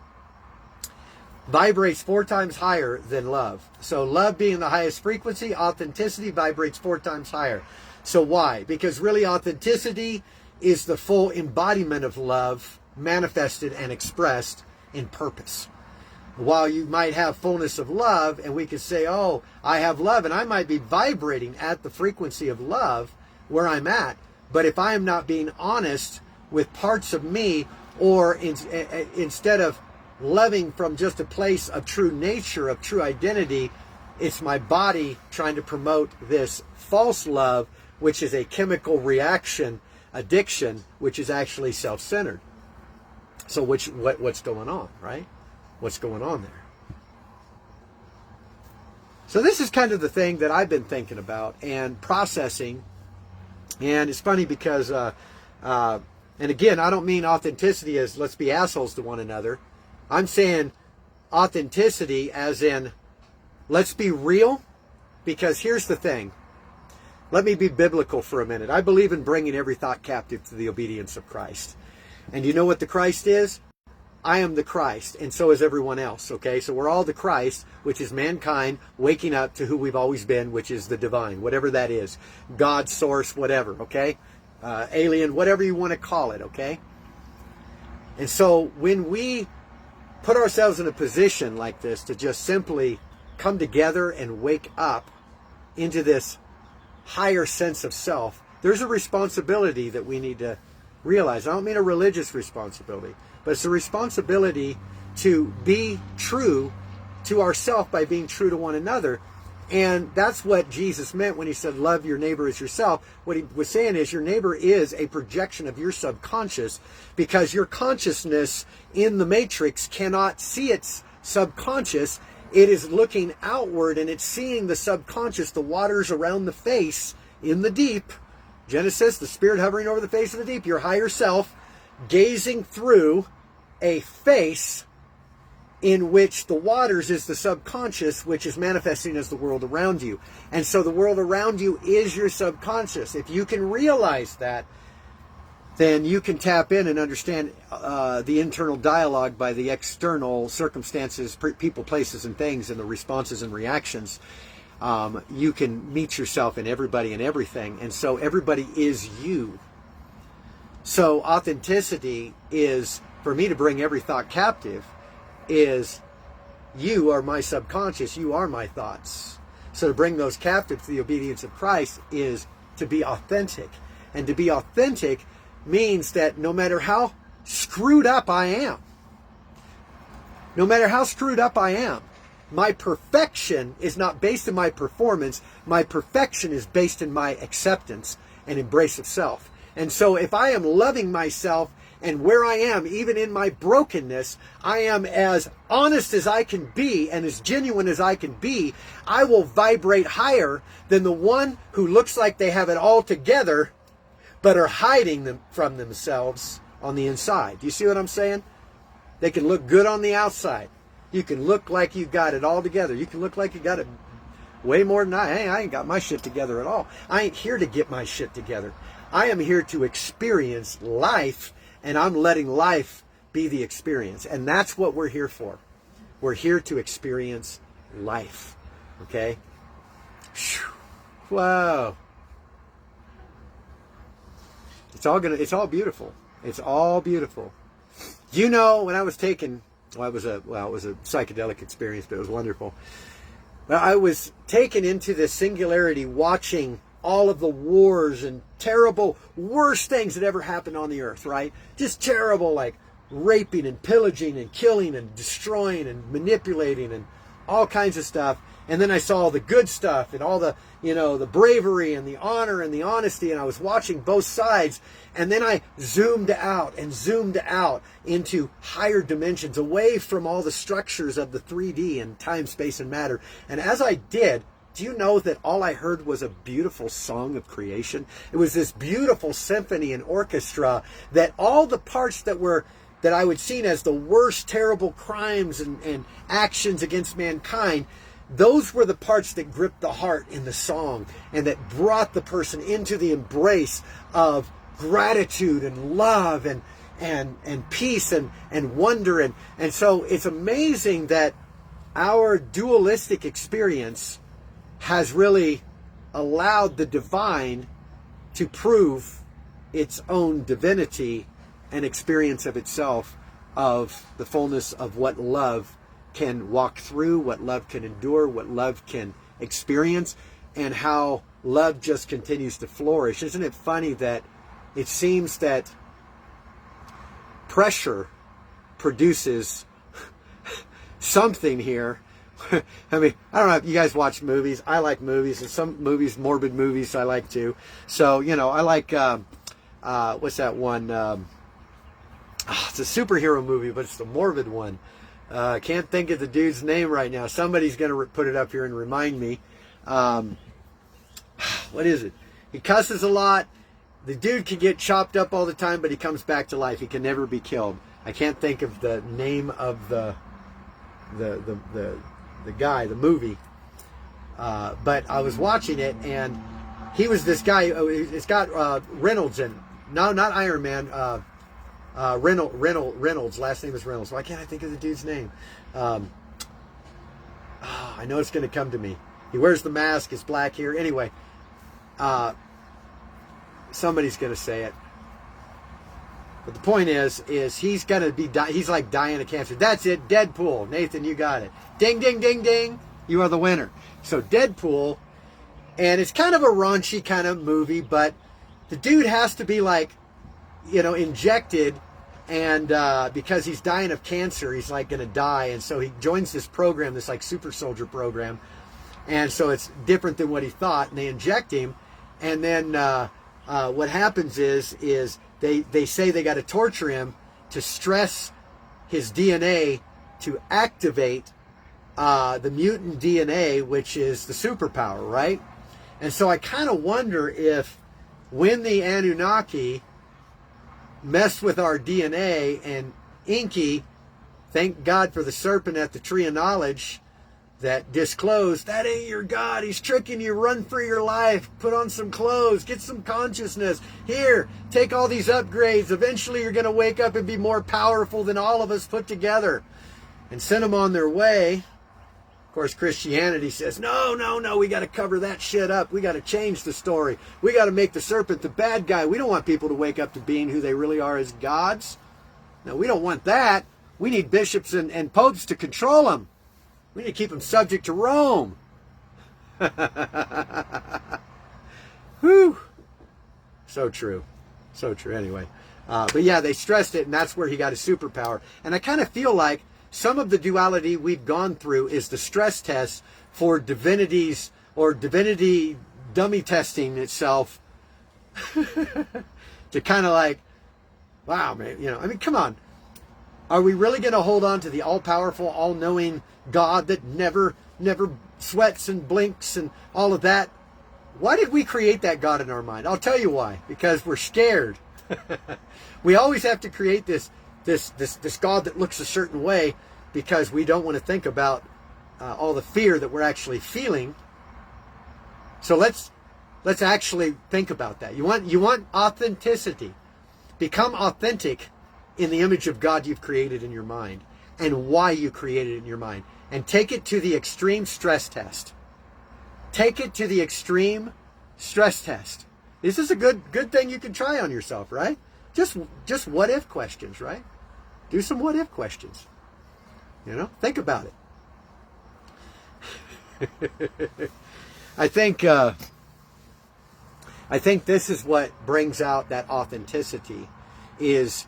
vibrates 4 times higher than love? So love being the highest frequency, authenticity vibrates 4 times higher. So why? Because really authenticity is the full embodiment of love manifested and expressed in purpose. While you might have fullness of love, and we could say, oh, I have love, and I might be vibrating at the frequency of love where I'm at, but if I am not being honest with parts of me, or instead of loving from just a place of true nature, of true identity, it's my body trying to promote this false love, which is a chemical reaction, addiction, which is actually self-centered. So what's going on, right? What's going on there? So this is kind of the thing that I've been thinking about and processing. And it's funny because, and again, I don't mean authenticity as let's be assholes to one another. I'm saying authenticity as in let's be real, because here's the thing. Let me be biblical for a minute. I believe in bringing every thought captive to the obedience of Christ. And you know what the Christ is? I am the Christ, and so is everyone else, okay? So we're all the Christ, which is mankind waking up to who we've always been, which is the divine, whatever that is. God, source, whatever, okay? Alien, whatever you want to call it, okay? And so when we put ourselves in a position like this to just simply come together and wake up into this higher sense of self, there's a responsibility that we need to realize. I don't mean a religious responsibility, but it's a responsibility to be true to ourselves by being true to one another. And that's what Jesus meant when he said, love your neighbor as yourself. What he was saying is your neighbor is a projection of your subconscious, because your consciousness in the matrix cannot see its subconscious. It is looking outward and it's seeing the subconscious, the waters around the face in the deep. Genesis, the spirit hovering over the face of the deep, your higher self, gazing through a face in which the waters is the subconscious, which is manifesting as the world around you. And so the world around you is your subconscious. If you can realize that, then you can tap in and understand the internal dialogue by the external circumstances, people, places, and things, and the responses and reactions. You can meet yourself in everybody and everything. And so everybody is you. So authenticity is, for me to bring every thought captive, is you are my subconscious, you are my thoughts. So to bring those captive to the obedience of Christ is to be authentic. And to be authentic means that no matter how screwed up I am, my perfection is not based in my performance. My perfection is based in my acceptance and embrace of self. And so if I am loving myself and where I am, even in my brokenness, I am as honest as I can be and as genuine as I can be, I will vibrate higher than the one who looks like they have it all together but are hiding them from themselves on the inside. Do you see what I'm saying? They can look good on the outside. You can look like you got it all together. You can look like you got it way more than I. Hey, I ain't got my shit together at all. I ain't here to get my shit together. I am here to experience life, and I'm letting life be the experience. And that's what we're here for. We're here to experience life. Okay? Wow. It's all beautiful. It's all beautiful. You know, when I was taken, it was a psychedelic experience, but it was wonderful. But I was taken into this singularity, watching all of the wars and terrible, worst things that ever happened on the earth, right? Just terrible, like raping and pillaging and killing and destroying and manipulating and all kinds of stuff. And then I saw all the good stuff and all the, the bravery and the honor and the honesty. And I was watching both sides. And then I zoomed out into higher dimensions, away from all the structures of the 3D and time, space, and matter. And as I did, do you know that all I heard was a beautiful song of creation? It was this beautiful symphony and orchestra that all the parts that I would see as the worst terrible crimes and actions against mankind, those were the parts that gripped the heart in the song and that brought the person into the embrace of gratitude and love and peace and wonder. And so it's amazing that our dualistic experience has really allowed the divine to prove its own divinity and experience of itself, of the fullness of what love can walk through, what love can endure, what love can experience, and how love just continues to flourish. Isn't it funny that it seems that pressure produces something here? I mean, I don't know if you guys watch movies. I like movies, and some movies, morbid movies, I like too. So, I like, what's that one? It's a superhero movie, but it's the morbid one. I can't think of the dude's name right now. Somebody's going to put it up here and remind me. What is it? He cusses a lot. The dude can get chopped up all the time, but he comes back to life. He can never be killed. I can't think of the name of the guy, the movie. But I was watching it, and he was this guy. It's got Reynolds in it. No, not Iron Man. Reynolds. Last name is Reynolds. Why can't I think of the dude's name? I know it's going to come to me. He wears the mask. It's black here. Anyway, somebody's going to say it. But the point is he's going to be he's like dying of cancer. That's it. Deadpool. Nathan, you got it. Ding, ding, ding, ding. You are the winner. So Deadpool, and it's kind of a raunchy kind of movie, but the dude has to be like, injected, and because he's dying of cancer, he's like going to die, and so he joins this program, this like super soldier program, and so it's different than what he thought, and they inject him, and then what happens is they say they got to torture him to stress his DNA to activate the mutant DNA, which is the superpower, right? And so I kind of wonder if when the Anunnaki messed with our DNA and Inky, thank God for the serpent at the tree of knowledge that disclosed, that ain't your God, he's tricking you, run for your life, put on some clothes, get some consciousness, here, take all these upgrades, eventually you're going to wake up and be more powerful than all of us put together, and send them on their way. Of course, Christianity says, no, we got to cover that shit up. We got to change the story. We got to make the serpent the bad guy. We don't want people to wake up to being who they really are as gods. No, we don't want that. We need bishops and popes to control them. We need to keep them subject to Rome. Whew. So true. So true. Anyway. But yeah, they stressed it, and that's where he got his superpower. And I kind of feel like some of the duality we've gone through is the stress test for divinities, or divinity dummy testing itself to kind of like, wow, man, I mean, come on. Are we really going to hold on to the all-powerful, all-knowing God that never sweats and blinks and all of that? Why did we create that God in our mind? I'll tell you why. Because we're scared. We always have to create this God that looks a certain way because we don't want to think about all the fear that we're actually feeling. So let's actually think about that. You want authenticity. Become authentic in the image of God you've created in your mind and why you created it in your mind. And take it to the extreme stress test. Take it to the extreme stress test. This is a good thing you can try on yourself, right? Just what if questions, right? Do some what if questions. Think about it. I think this is what brings out that authenticity, is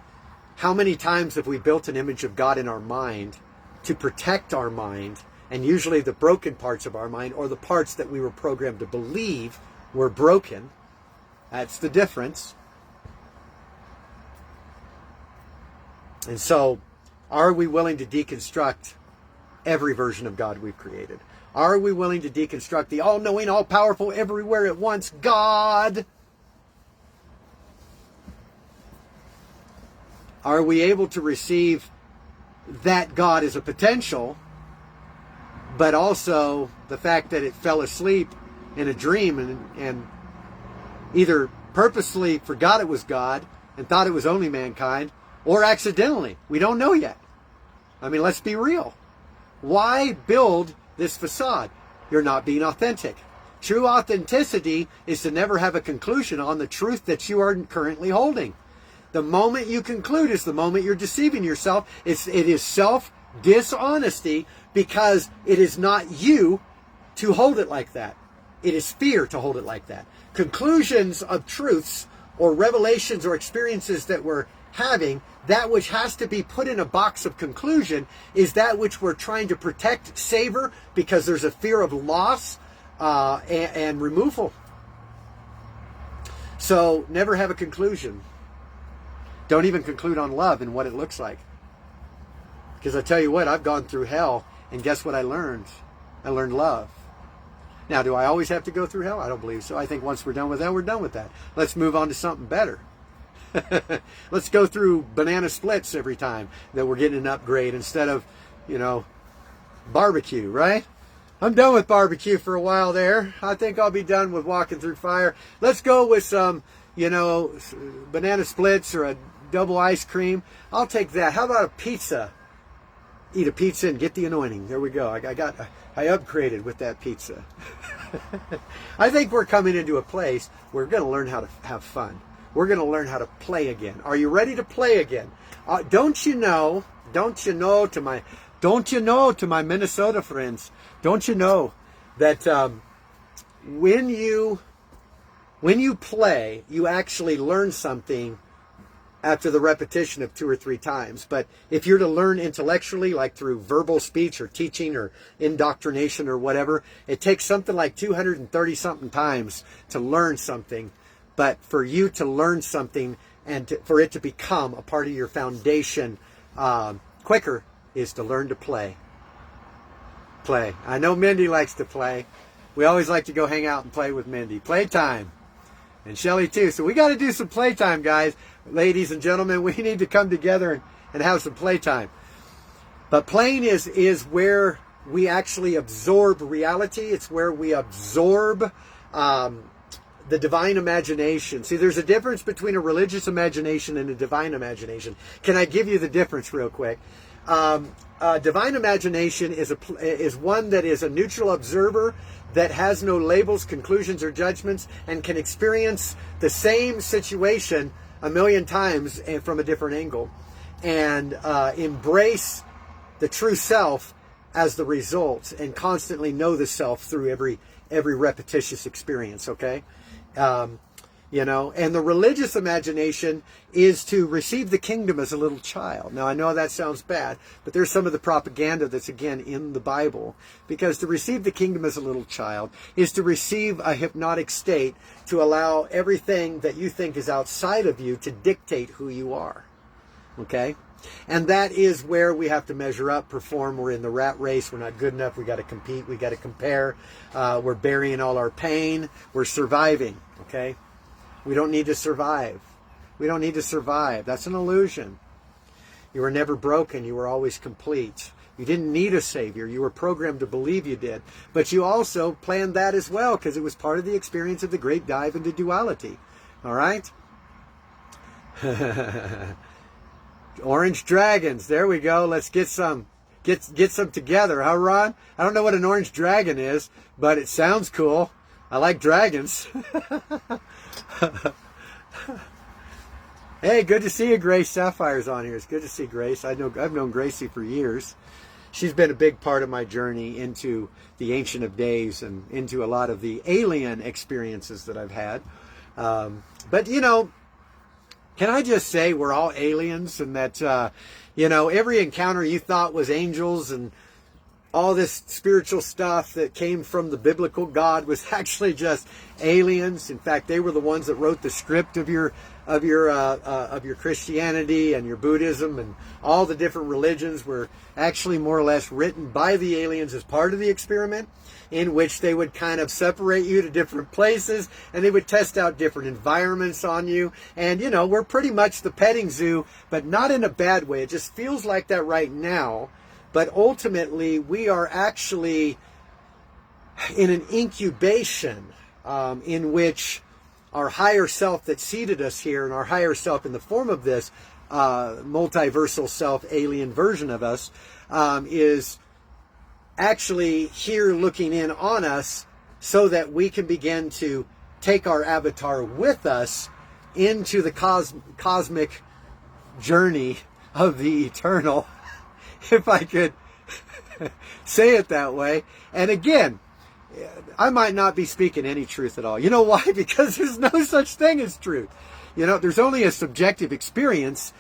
how many times have we built an image of God in our mind to protect our mind, and usually the broken parts of our mind, or the parts that we were programmed to believe were broken. That's the difference. And so, are we willing to deconstruct every version of God we've created? Are we willing to deconstruct the all-knowing, all-powerful, everywhere at once God? Are we able to receive that God as a potential, but also the fact that it fell asleep in a dream and either purposely forgot it was God and thought it was only mankind, or accidentally? We don't know yet. I mean, let's be real. Why build this facade? You're not being authentic. True authenticity is to never have a conclusion on the truth that you are currently holding. The moment you conclude is the moment you're deceiving yourself. It is self-dishonesty, because it is not you to hold it like that. It is fear to hold it like that. Conclusions of truths or revelations or experiences that we're having, that which has to be put in a box of conclusion, is that which we're trying to protect, savor, because there's a fear of loss and removal. So never have a conclusion. Don't even conclude on love and what it looks like. Because I tell you what, I've gone through hell, and guess what I learned? I learned love. Now, do I always have to go through hell? I don't believe so. I think once we're done with that, we're done with that. Let's move on to something better. Let's go through banana splits every time that we're getting an upgrade instead of, barbecue, right? I'm done with barbecue for a while there. I think I'll be done with walking through fire. Let's go with some, banana splits or a double ice cream. I'll take that. How about a pizza? Eat a pizza and get the anointing. There we go. I upgraded with that pizza. I think we're coming into a place where we're going to learn how to have fun. We're going to learn how to play again. Are you ready to play again? Don't you know to my Minnesota friends, don't you know that when you play, you actually learn something after the repetition of 2 or 3 times. But if you're to learn intellectually, like through verbal speech or teaching or indoctrination or whatever, it takes something like 230 something times to learn something. But for you to learn something and for it to become a part of your foundation quicker is to learn to play. Play. I know Mindy likes to play. We always like to go hang out and play with Mindy. Playtime. And Shelly too. So we got to do some playtime, guys. Ladies and gentlemen, we need to come together and have some playtime. But playing is where we actually absorb reality. It's where we absorb the divine imagination. See, there's a difference between a religious imagination and a divine imagination. Can I give you the difference real quick? Divine imagination is one that is a neutral observer that has no labels, conclusions, or judgments, and can experience the same situation a million times and from a different angle, and embrace the true self as the result, and constantly know the self through every repetitious experience. Okay. And the religious imagination is to receive the kingdom as a little child. Now, I know that sounds bad, but there's some of the propaganda that's, again, in the Bible. Because to receive the kingdom as a little child is to receive a hypnotic state to allow everything that you think is outside of you to dictate who you are. Okay? And that is where we have to measure up, perform. We're in the rat race. We're not good enough. We got to compete. We got to compare. We're burying all our pain. We're surviving. Okay? We don't need to survive. We don't need to survive. That's an illusion. You were never broken. You were always complete. You didn't need a savior. You were programmed to believe you did. But you also planned that as well, because it was part of the experience of the great dive into duality. All right? Orange dragons. There we go. Let's get some. Get some together, huh, Ron? I don't know what an orange dragon is, but it sounds cool. I like dragons. Hey, good to see you, Grace. Sapphire's on here. It's good to see Grace. I've known Gracie for years. She's been a big part of my journey into the Ancient of Days and into a lot of the alien experiences that I've had. But, can I just say we're all aliens, and that, every encounter you thought was angels and all this spiritual stuff that came from the biblical God was actually just aliens. In fact, they were the ones that wrote the script of your your Christianity and your Buddhism and all the different religions were actually more or less written by the aliens as part of the experiment, in which they would kind of separate you to different places and they would test out different environments on you. And, you know, we're pretty much the petting zoo, but not in a bad way. It just feels like that right now. But ultimately, we are actually in an incubation in which our higher self that seeded us here, and our higher self in the form of this multiversal self, alien version of us, is actually here looking in on us so that we can begin to take our avatar with us into the cosmic journey of the eternal, if I could say it that way. And again, I might not be speaking any truth at all. You know why? Because there's no such thing as truth. You know, there's only a subjective experience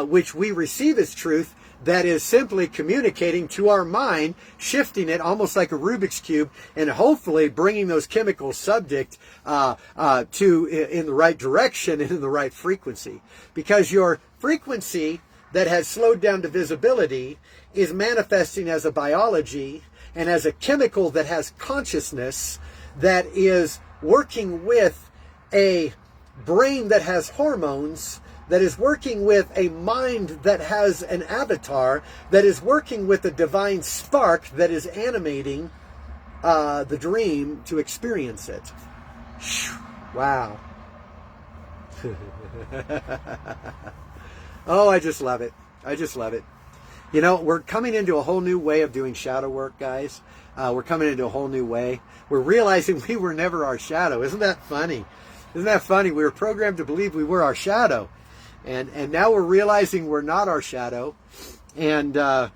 which we receive as truth, that is simply communicating to our mind, shifting it almost like a Rubik's Cube, and hopefully bringing those chemical subject in the right direction and in the right frequency. Because your frequency that has slowed down to visibility is manifesting as a biology and as a chemical that has consciousness, that is working with a brain that has hormones, that is working with a mind that has an avatar, that is working with a divine spark that is animating the dream to experience it. Wow. Oh, I just love it. I just love it. You know, we're coming into a whole new way of doing shadow work, guys. We're coming into a whole new way. We're realizing we were never our shadow. Isn't that funny? Isn't that funny? We were programmed to believe we were our shadow. And now we're realizing we're not our shadow, and that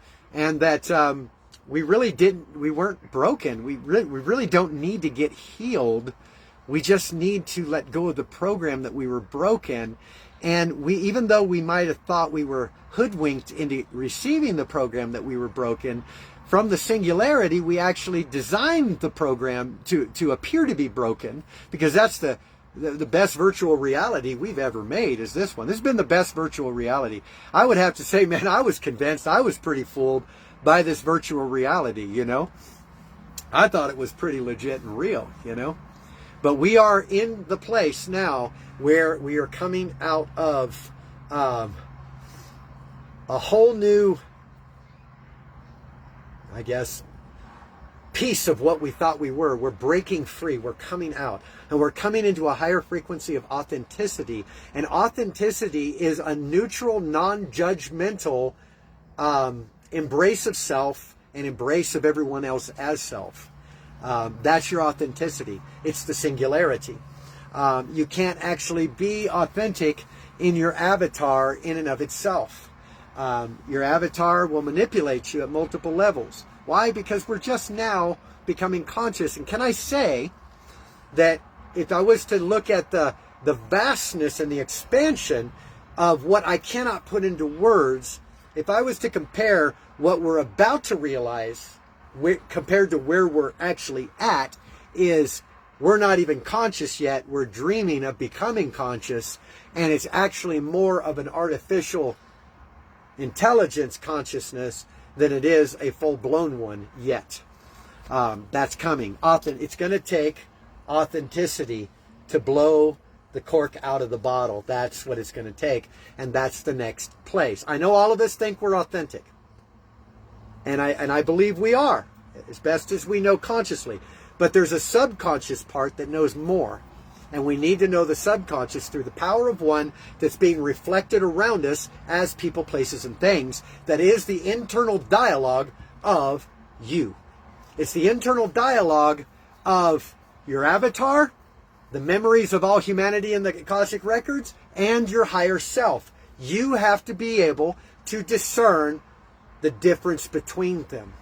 we weren't broken. We really don't need to get healed. We just need to let go of the program that we were broken. And even though we might have thought we were hoodwinked into receiving the program that we were broken, from the singularity, we actually designed the program to appear to be broken, because that's the best virtual reality we've ever made is this one. This has been the best virtual reality. I would have to say, man, I was convinced. I was pretty fooled by this virtual reality, you know. I thought it was pretty legit and real, you know. But we are in the place now where we are coming out of a whole new, I guess, piece of what we thought we were. We're breaking free. We're coming out. And we're coming into a higher frequency of authenticity. And authenticity is a neutral, non-judgmental embrace of self and embrace of everyone else as self. That's your authenticity. It's the singularity. You can't actually be authentic in your avatar in and of itself. Your avatar will manipulate you at multiple levels. Why? Because we're just now becoming conscious. And can I say that if I was to look at the vastness and the expansion of what I cannot put into words, if I was to compare what we're about to realize compared to where we're actually at, is we're not even conscious yet. We're dreaming of becoming conscious, and it's actually more of an artificial intelligence consciousness than it is a full-blown one yet. That's coming. It's going to take authenticity to blow the cork out of the bottle. That's what it's going to take, and that's the next place. I know all of us think we're authentic, and I believe we are, as best as we know consciously. But there's a subconscious part that knows more. And we need to know the subconscious through the power of one that's being reflected around us as people, places, and things. That is the internal dialogue of you. It's the internal dialogue of your avatar, the memories of all humanity in the cosmic records, and your higher self. You have to be able to discern the difference between them.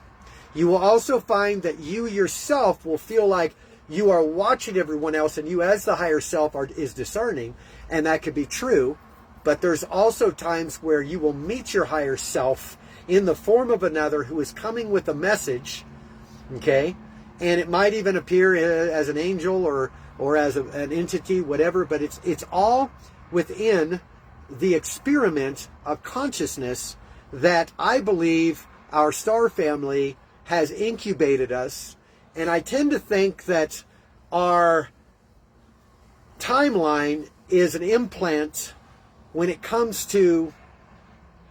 You will also find that you yourself will feel like you are watching everyone else, and you as the higher self is discerning, and that could be true. But there's also times where you will meet your higher self in the form of another who is coming with a message, okay? And it might even appear as an angel or as an entity, whatever, but it's all within the experiment of consciousness that I believe our star family has incubated us. And I tend to think that our timeline is an implant when it comes to,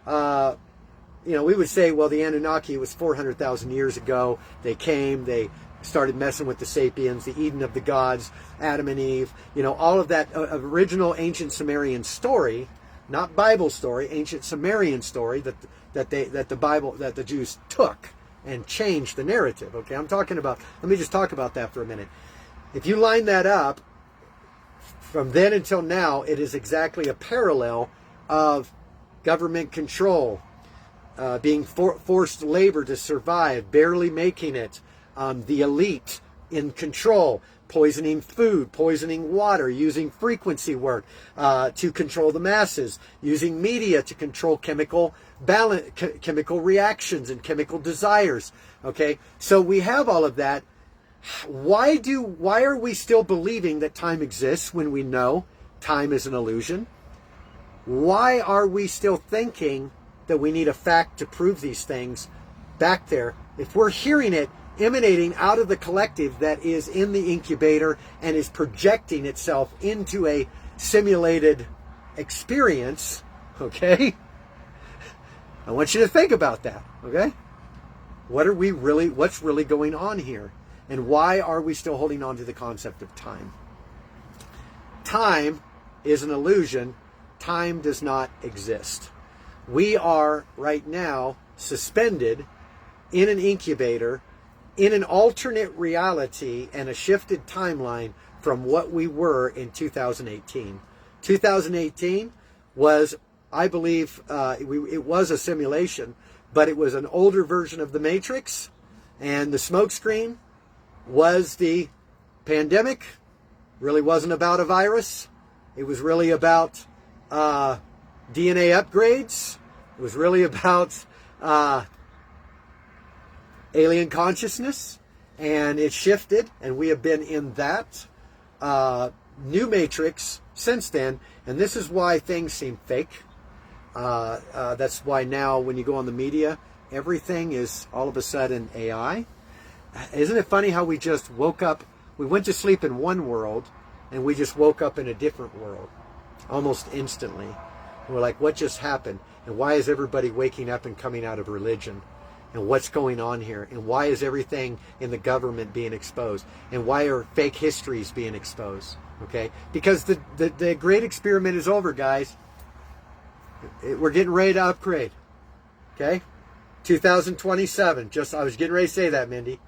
we would say, well, the Anunnaki was 400,000 years ago. They came, they started messing with the sapiens, the Eden of the gods, Adam and Eve, all of that original ancient Sumerian story, not Bible story, ancient Sumerian story that the Jews took and changed the narrative. Okay, let me just talk about that for a minute. If you line that up, from then until now, it is exactly a parallel of government control, being forced labor to survive, barely making it, the elite in control, poisoning food, poisoning water, using frequency work to control the masses, using media to control chemical reactions and chemical desires. Okay, so we have all of that. Why are we still believing that time exists when we know time is an illusion? Why are we still thinking that we need a fact to prove these things back there if we're hearing it emanating out of the collective that is in the incubator and is projecting itself into a simulated experience? Okay, I want you to think about that. Okay, what's really going on here? And why are we still holding on to the concept of time? Time is an illusion. Time does not exist. We are right now suspended in an incubator, in an alternate reality and a shifted timeline from what we were in 2018. 2018 was, I believe, it was a simulation, but it was an older version of the Matrix, and the smokescreen was the pandemic. Really wasn't about a virus. It was really about DNA upgrades. It was really about alien consciousness, and it shifted, and we have been in that new matrix since then, and this is why things seem fake. That's why now when you go on the media, everything is all of a sudden AI. Isn't it funny how we just woke up, we went to sleep in one world, and we just woke up in a different world, almost instantly. And we're like, what just happened? And why is everybody waking up and coming out of religion? And what's going on here? And why is everything in the government being exposed? And why are fake histories being exposed? Okay? Because the great experiment is over, guys. We're getting ready to upgrade. Okay? 2027. I was getting ready to say that, Mindy.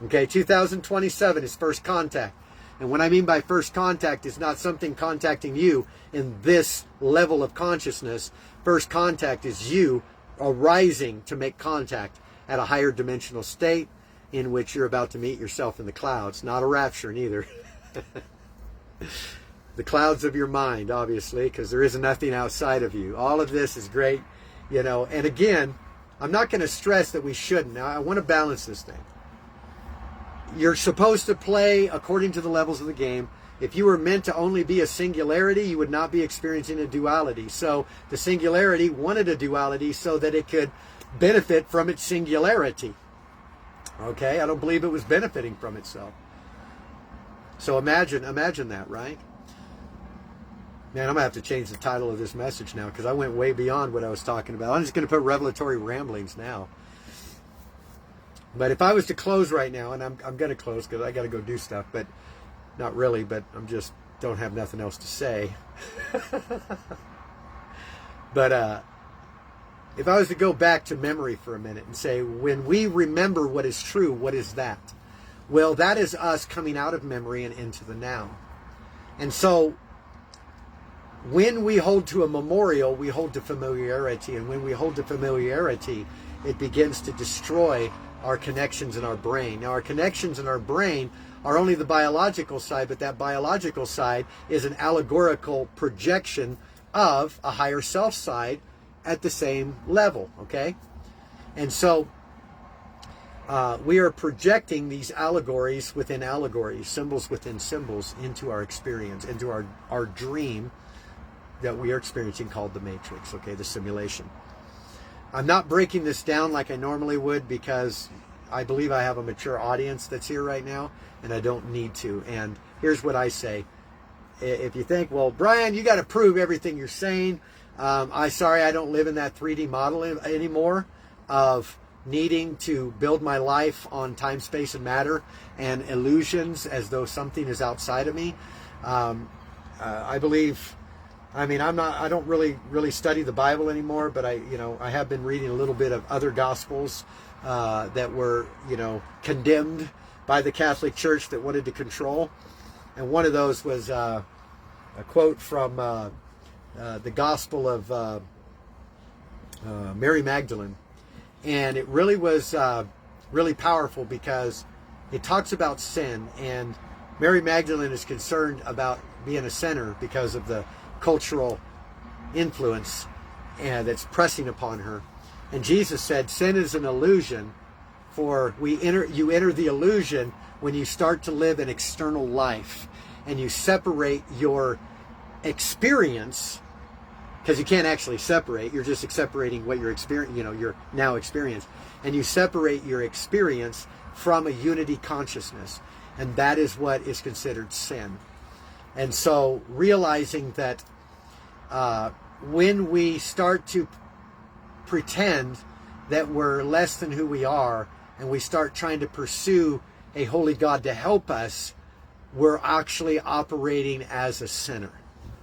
Okay, 2027 is first contact. And what I mean by first contact is not something contacting you in this level of consciousness. First contact is you arising to make contact at a higher dimensional state in which you're about to meet yourself in the clouds. Not a rapture, neither. The clouds of your mind, obviously, because there is nothing outside of you. All of this is great, And again, I'm not going to stress that we shouldn't. Now, I want to balance this thing. You're supposed to play according to the levels of the game. If you were meant to only be a singularity, you would not be experiencing a duality. So the singularity wanted a duality so that it could benefit from its singularity. Okay? I don't believe it was benefiting from itself. So imagine that, right? Man, I'm going to have to change the title of this message now because I went way beyond what I was talking about. I'm just going to put revelatory ramblings now. But if I was to close right now, and I'm going to close because I got to go do stuff, but not really, but I'm just don't have nothing else to say. But if I was to go back to memory for a minute and say, when we remember what is true, what is that? Well, that is us coming out of memory and into the now. And so when we hold to a memorial, we hold to familiarity. And when we hold to familiarity, it begins to destroy our connections in our brain. Now, our connections in our brain are only the biological side, but that biological side is an allegorical projection of a higher self side at the same level, okay? And so we are projecting these allegories within allegories, symbols within symbols, into our experience, into our dream that we are experiencing, called the Matrix, okay, the simulation. I'm not breaking this down like I normally would, because I believe I have a mature audience that's here right now, and I don't need to. And here's what I say. If you think, well, Brian, you got to prove everything you're saying. I'm sorry, I don't live in that 3D model anymore of needing to build my life on time, space, and matter and illusions as though something is outside of me. I believe, I don't really study the Bible anymore, but I have been reading a little bit of other gospels that were, condemned by the Catholic Church, that wanted to control. And one of those was a quote from the Gospel of Mary Magdalene. And it really was really powerful, because it talks about sin, and Mary Magdalene is concerned about being a sinner because of the cultural influence that's pressing upon her. And Jesus said, sin is an illusion, for you enter the illusion when you start to live an external life, and you separate your experience, because you can't actually separate, you're just separating what you're experiencing, you're now experience, and you separate your experience from a unity consciousness, and that is what is considered sin. And so realizing that when we start to pretend that we're less than who we are, and we start trying to pursue a holy God to help us, we're actually operating as a sinner.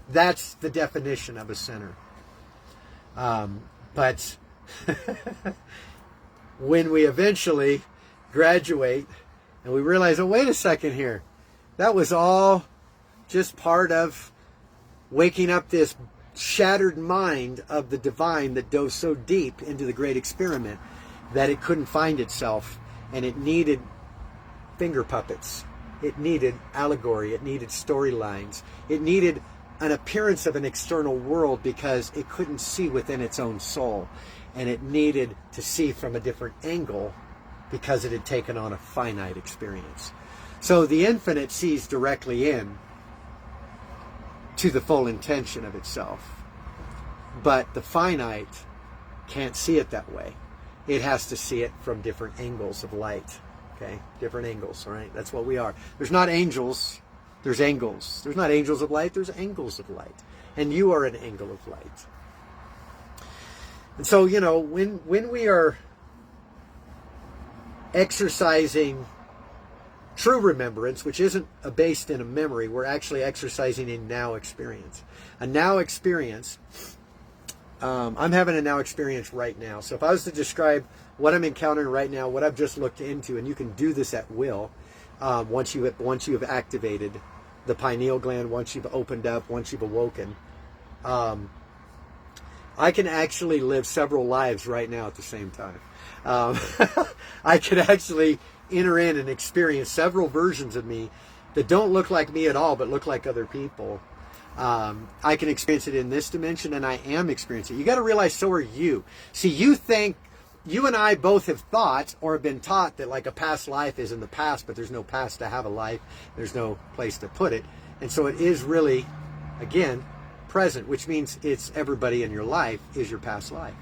That's the definition of a sinner. But when we eventually graduate and we realize, oh, wait a second here, that was all just part of waking up this shattered mind of the divine that dove so deep into the great experiment that it couldn't find itself, and it needed finger puppets. It needed allegory. It needed storylines. It needed an appearance of an external world, because it couldn't see within its own soul. And it needed to see from a different angle, because it had taken on a finite experience. So the infinite sees directly in to the full intention of itself. But the finite can't see it that way. It has to see it from different angles of light. Okay, different angles, all right? That's what we are. There's not angels, there's angles. There's not angels of light, there's angles of light. And you are an angle of light. And so, when we are exercising true remembrance, which isn't based in a memory, we're actually exercising a now experience. A now experience, I'm having a now experience right now. So if I was to describe what I'm encountering right now, what I've just looked into, and you can do this at will, once you have activated the pineal gland, once you've opened up, once you've awoken, I can actually live several lives right now at the same time. I could actually enter in and experience several versions of me that don't look like me at all, but look like other people. I can experience it in this dimension, and I am experiencing it. You got to realize, so are you. See, you and I both have thought or have been taught that like a past life is in the past, but there's no past to have a life. There's no place to put it. And so it is really, again, present, which means it's everybody in your life is your past life.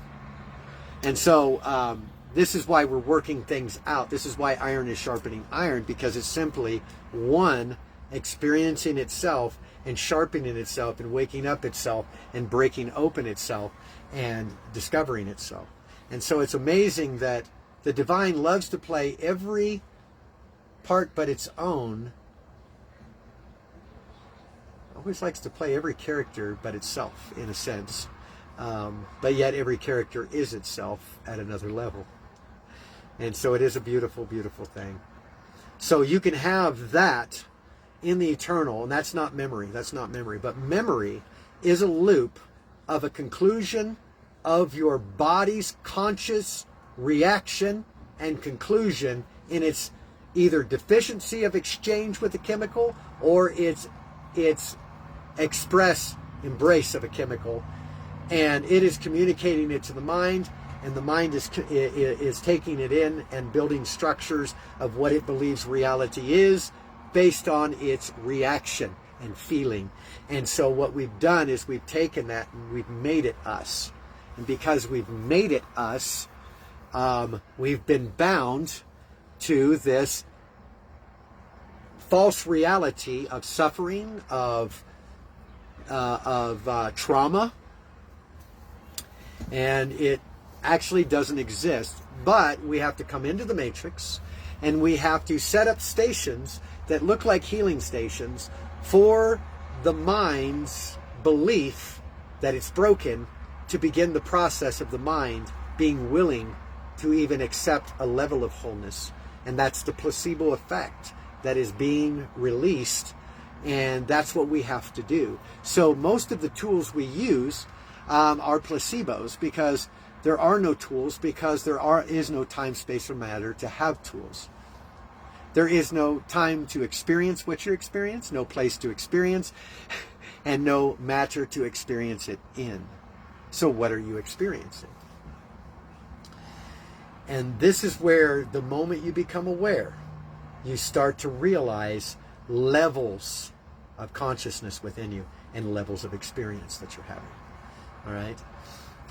And so this is why we're working things out. This is why iron is sharpening iron, because it's simply one experiencing itself and sharpening itself and waking up itself and breaking open itself and discovering itself. And so it's amazing that the divine loves to play every part but its own. Always likes to play every character but itself, in a sense. But yet every character is itself at another level. And so it is a beautiful, beautiful thing. So you can have that in the eternal, and that's not memory. That's not memory. But memory is a loop of a conclusion of your body's conscious reaction and conclusion in its either deficiency of exchange with a chemical or its express embrace of a chemical. And it is communicating it to the mind, and the mind is taking it in and building structures of what it believes reality is based on its reaction and feeling. And so what we've done is we've taken that and we've made it us. And because we've made it us, we've been bound to this false reality of suffering, of trauma, and it actually doesn't exist. But we have to come into the matrix, and we have to set up stations that look like healing stations for the mind's belief that it's broken, to begin the process of the mind being willing to even accept a level of wholeness. And that's the placebo effect that is being released, and that's what we have to do. So most of the tools we use are placebos, because there are no tools, because there is no time, space, or matter to have tools. There is no time to experience what you experience, no place to experience, and no matter to experience it in. So what are you experiencing? And this is where, the moment you become aware, you start to realize levels of consciousness within you and levels of experience that you're having. All right?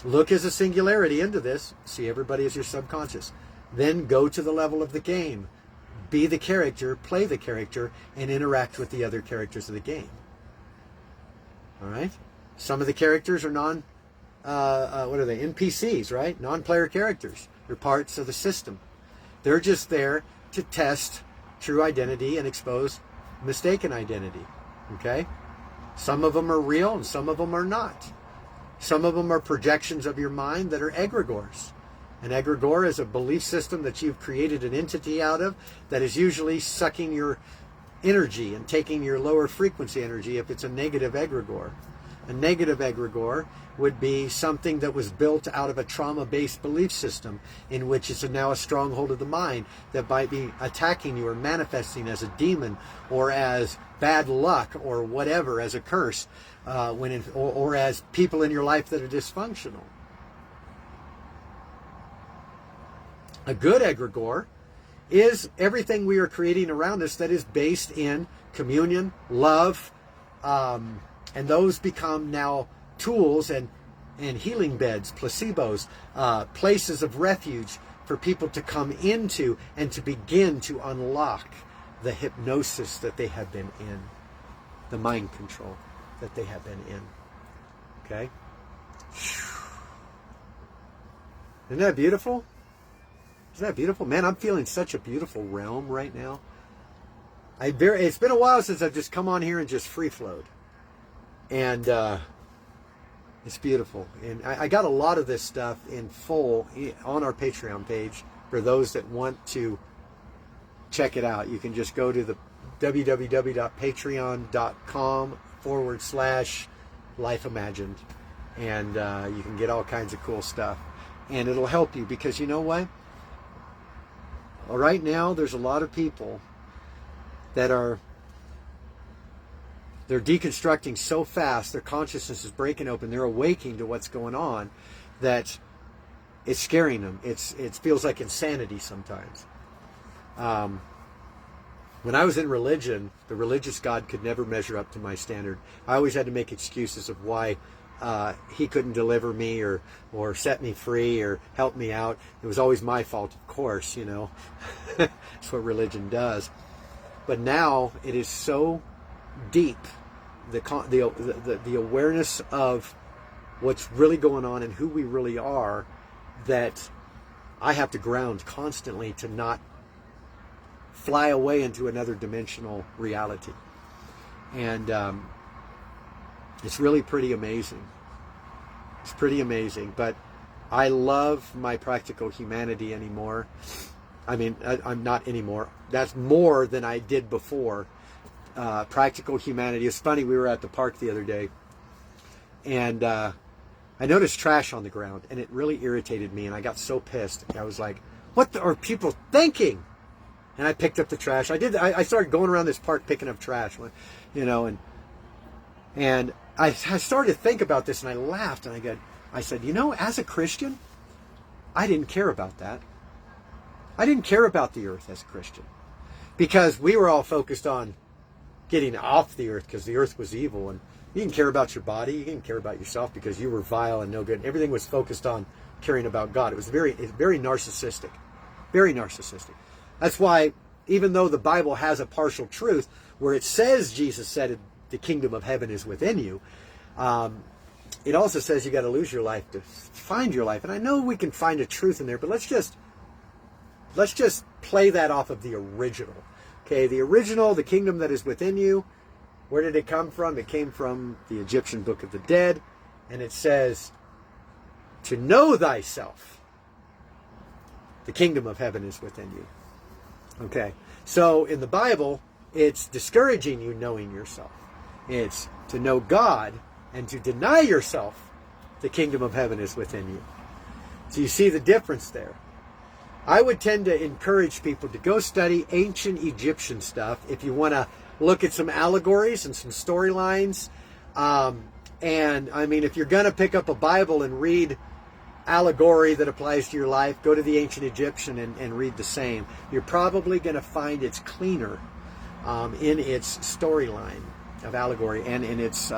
Look as a singularity into this. See everybody as your subconscious. Then go to the level of the game. Be the character, play the character, and interact with the other characters of the game. All right? Some of the characters are what are they? NPCs, right? Non-player characters. They're parts of the system. They're just there to test true identity and expose mistaken identity. Okay? Some of them are real and some of them are not. Some of them are projections of your mind that are egregores. An egregore is a belief system that you've created an entity out of that is usually sucking your energy and taking your lower frequency energy if it's a negative egregore. A negative egregore would be something that was built out of a trauma-based belief system in which it's now a stronghold of the mind that might be attacking you or manifesting as a demon or as bad luck or whatever, as a curse, or as people in your life that are dysfunctional. A good egregore is everything we are creating around us that is based in communion, love, and those become now tools and healing beds, placebos, places of refuge for people to come into and to begin to unlock the hypnosis that they have been in, the mind control that they have been in. Okay? Isn't that beautiful? Isn't that beautiful? Man, I'm feeling such a beautiful realm right now. It's been a while since I've just come on here and just free flowed. And it's beautiful. And I got a lot of this stuff in full on our Patreon page for those that want to check it out. You can just go to the www.patreon.com/Life Imagined, and you can get all kinds of cool stuff. And it'll help you, because you know what? Well, right now, there's a lot of people that they're deconstructing so fast, their consciousness is breaking open, they're awaking to what's going on, that it's scaring them. It feels like insanity sometimes. When I was in religion, the religious God could never measure up to my standard. I always had to make excuses of why he couldn't deliver me or set me free or help me out. It was always my fault, of course, you know. That's what religion does. But now it is so deep, the awareness of what's really going on and who we really are, that I have to ground constantly to not fly away into another dimensional reality. And it's really pretty amazing. It's pretty amazing. But I love my practical humanity anymore. I mean, I'm not anymore. That's more than I did before. Practical humanity. It's funny, we were at the park the other day, and I noticed trash on the ground, and it really irritated me, and I got so pissed. I was like, what are people thinking? And I picked up the trash. I started going around this park picking up trash, you know, and I started to think about this, and I laughed, and I said, you know, as a Christian, I didn't care about that. I didn't care about the earth as a Christian because we were all focused on getting off the earth because the earth was evil, and you didn't care about your body, you didn't care about yourself because you were vile and no good. Everything was focused on caring about God. It was very narcissistic, very narcissistic. That's why even though the Bible has a partial truth where it says Jesus said the kingdom of heaven is within you, it also says you got to lose your life to find your life. And I know we can find a truth in there, but let's just play that off of the original. Okay, the original, the kingdom that is within you, where did it come from? It came from the Egyptian Book of the Dead, and it says, to know thyself, the kingdom of heaven is within you. Okay, so in the Bible, it's discouraging you knowing yourself. It's to know God and to deny yourself, the kingdom of heaven is within you. So you see the difference there. I would tend to encourage people to go study ancient Egyptian stuff if you want to look at some allegories and some storylines. And I mean, if you're going to pick up a Bible and read allegory that applies to your life, go to the ancient Egyptian and read the same. You're probably going to find it's cleaner in its storyline of allegory and in its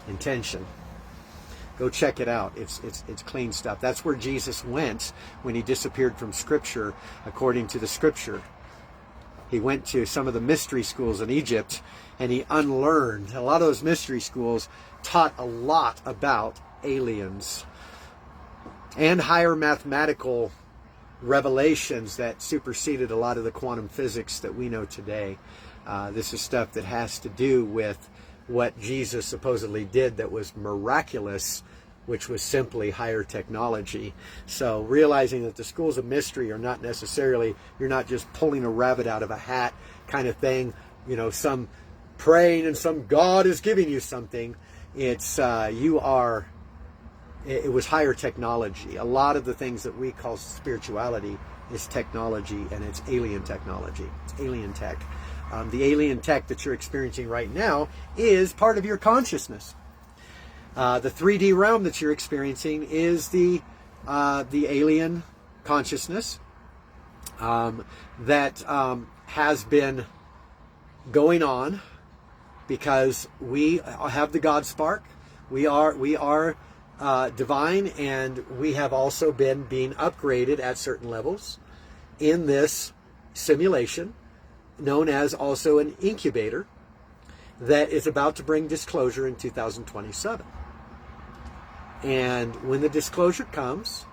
intention. Go check it out. It's clean stuff. That's where Jesus went when he disappeared from Scripture, according to the Scripture. He went to some of the mystery schools in Egypt, and he unlearned. A lot of those mystery schools taught a lot about aliens and higher mathematical revelations that superseded a lot of the quantum physics that we know today. This is stuff that has to do with what Jesus supposedly did that was miraculous, which was simply higher technology. So realizing that the schools of mystery are not necessarily, you're not just pulling a rabbit out of a hat kind of thing, you know, some praying and some God is giving you something. It's, it was higher technology. A lot of the things that we call spirituality is technology, and it's alien technology. It's alien tech. The alien tech that you're experiencing right now is part of your consciousness. The 3D realm that you're experiencing is the alien consciousness that has been going on because we have the God spark. We are divine, and we have also been being upgraded at certain levels in this simulation, known as also an incubator, that is about to bring disclosure in 2027. And when the disclosure comes,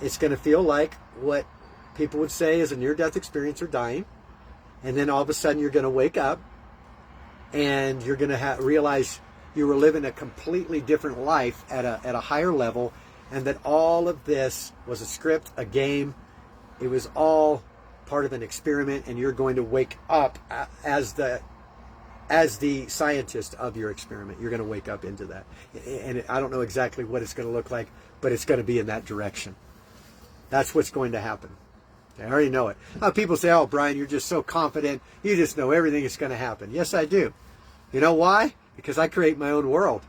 it's going to feel like what people would say is a near-death experience or dying. And then all of a sudden you're going to wake up and you're going to realize you were living a completely different life at a higher level, and that all of this was a script, a game. It was all part of an experiment, and you're going to wake up as the scientist of your experiment. You're going to wake up into that. And I don't know exactly what it's going to look like, but it's going to be in that direction. That's what's going to happen. I already know it. People say, oh, Brian, you're just so confident. You just know everything is going to happen. Yes, I do. You know why? Because I create my own world.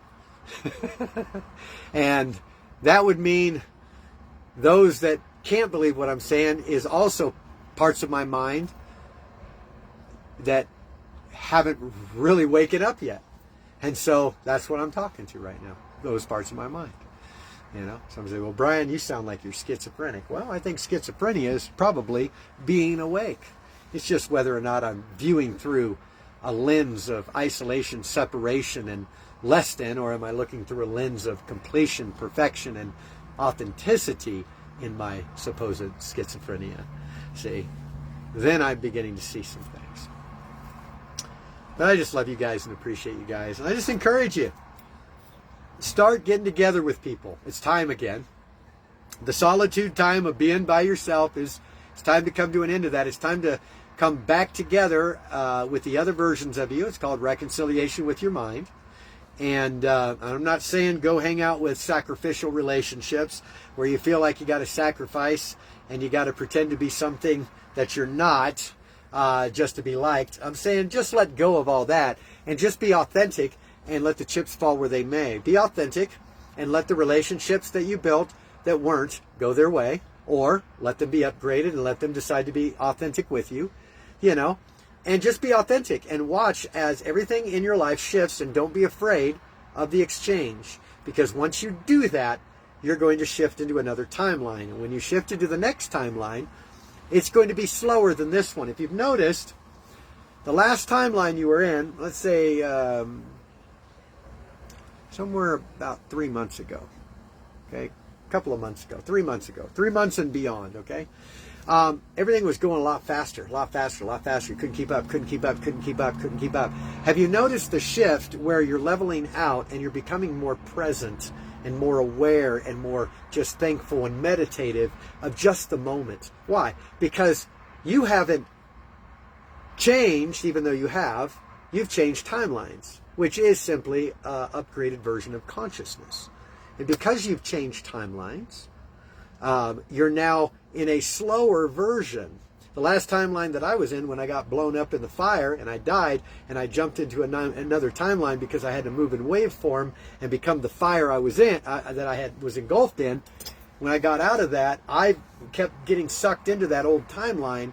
And that would mean those that can't believe what I'm saying is also parts of my mind that haven't really waken up yet. And so that's what I'm talking to right now, those parts of my mind. You know, some say, well, Brian, you sound like you're schizophrenic. Well, I think schizophrenia is probably being awake. It's just whether or not I'm viewing through a lens of isolation, separation, and less than, or am I looking through a lens of completion, perfection, and authenticity in my supposed schizophrenia. See, then I'm beginning to see some things. But I just love you guys and appreciate you guys. And I just encourage you, start getting together with people. It's time again. The solitude time of being by yourself it's time to come to an end of that. It's time to come back together with the other versions of you. It's called reconciliation with your mind. And I'm not saying go hang out with sacrificial relationships where you feel like you got to sacrifice and you got to pretend to be something that you're not just to be liked. I'm saying just let go of all that and just be authentic and let the chips fall where they may. Be authentic and let the relationships that you built that weren't go their way. or let them be upgraded and let them decide to be authentic with you, you know, and just be authentic and watch as everything in your life shifts, and don't be afraid of the exchange, because once you do that, you're going to shift into another timeline. And when you shift into the next timeline, it's going to be slower than this one. If you've noticed, the last timeline you were in, let's say somewhere about 3 months ago, okay, a couple of months ago, 3 months ago, 3 months and beyond, okay, everything was going a lot faster, a lot faster, a lot faster. You couldn't keep up, couldn't keep up, couldn't keep up, couldn't keep up. Have you noticed the shift where you're leveling out and you're becoming more present and more aware and more just thankful and meditative of just the moment? Why? Because you haven't changed, even though you have. You've changed timelines, which is simply an upgraded version of consciousness. And because you've changed timelines, you're now in a slower version. The last timeline that I was in, when I got blown up in the fire and I died, and I jumped into another timeline because I had to move in waveform and become the fire I was in, was engulfed in. When I got out of that, I kept getting sucked into that old timeline,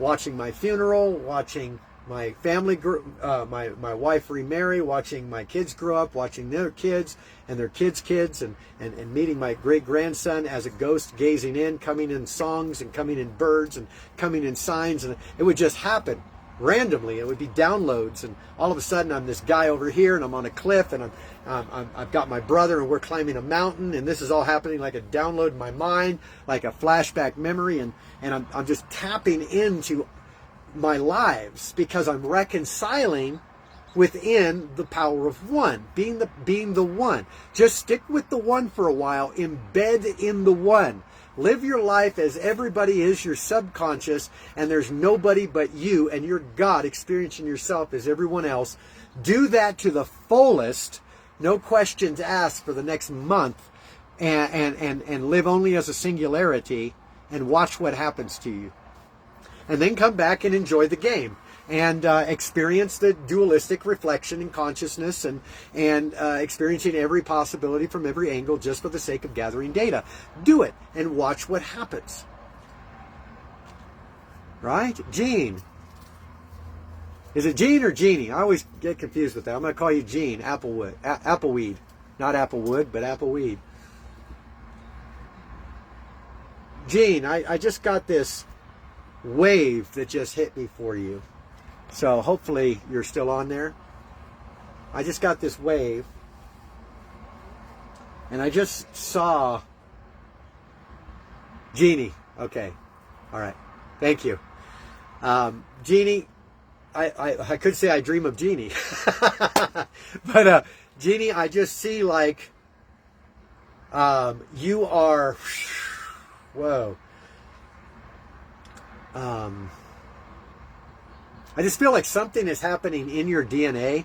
watching my funeral, watching my family, my wife remarry, watching my kids grow up, watching their kids and their kids' kids, and meeting my great-grandson as a ghost gazing in, coming in songs and coming in birds and coming in signs. And it would just happen randomly. It would be downloads, and all of a sudden I'm this guy over here and I'm on a cliff, and I've got my brother and we're climbing a mountain, and this is all happening like a download in my mind, like a flashback memory, and I'm just tapping into my lives because I'm reconciling within the power of one, being the one. Just stick with the one for a while, embed in the one. Live your life as everybody is your subconscious, and there's nobody but you, and you're God experiencing yourself as everyone else. Do that to the fullest, no questions asked, for the next month, and live only as a singularity, and watch what happens to you. And then come back and enjoy the game, and experience the dualistic reflection in consciousness, and experiencing every possibility from every angle just for the sake of gathering data. Do it and watch what happens. Right? Gene. Is it Gene or Jeannie? I always get confused with that. I'm going to call you Gene. Appleweed. Not Applewood, but Appleweed. Gene, I just got this wave that just hit me for you. So hopefully you're still on there. I just got this wave, and I just saw Jeannie. Okay. All right. Thank you. Jeannie, I could say I dream of Jeannie. But Jeannie, I just see like you are, whoa. I just feel like something is happening in your DNA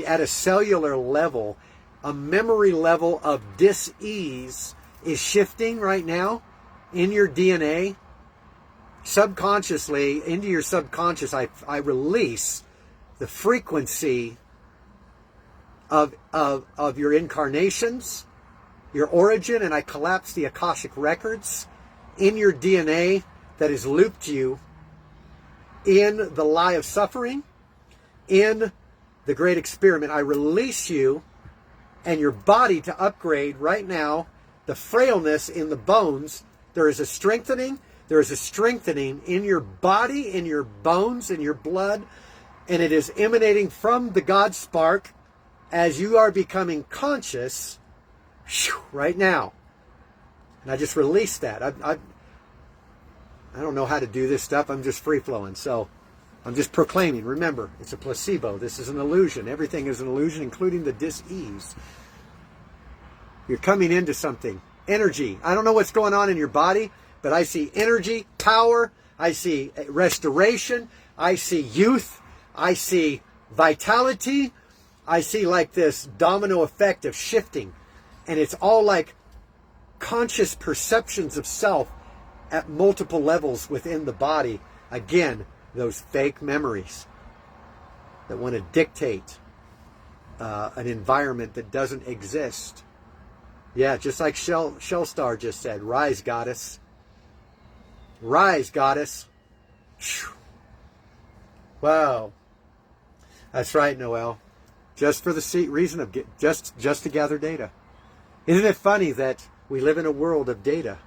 at a cellular level. A memory level of dis-ease is shifting right now in your DNA. Subconsciously, into your subconscious, I release the frequency of your incarnations, your origin, and I collapse the Akashic records in your DNA that has looped you in the lie of suffering, in the great experiment. I release you and your body to upgrade right now the frailness in the bones. There is a strengthening. There is a strengthening in your body, in your bones, in your blood, and it is emanating from the God spark as you are becoming conscious right now. And I just released that. I don't know how to do this stuff. I'm just free-flowing. So I'm just proclaiming. Remember, it's a placebo. This is an illusion. Everything is an illusion, including the dis-ease. You're coming into something. Energy. I don't know what's going on in your body, but I see energy, power. I see restoration. I see youth. I see vitality. I see like this domino effect of shifting. And it's all like conscious perceptions of self at multiple levels within the body. Again, those fake memories that want to dictate an environment that doesn't exist. Yeah, just like Shell Star just said, rise, goddess. Rise, goddess. Wow. That's right, Noel. Just for the reason of just to gather data. Isn't it funny that we live in a world of data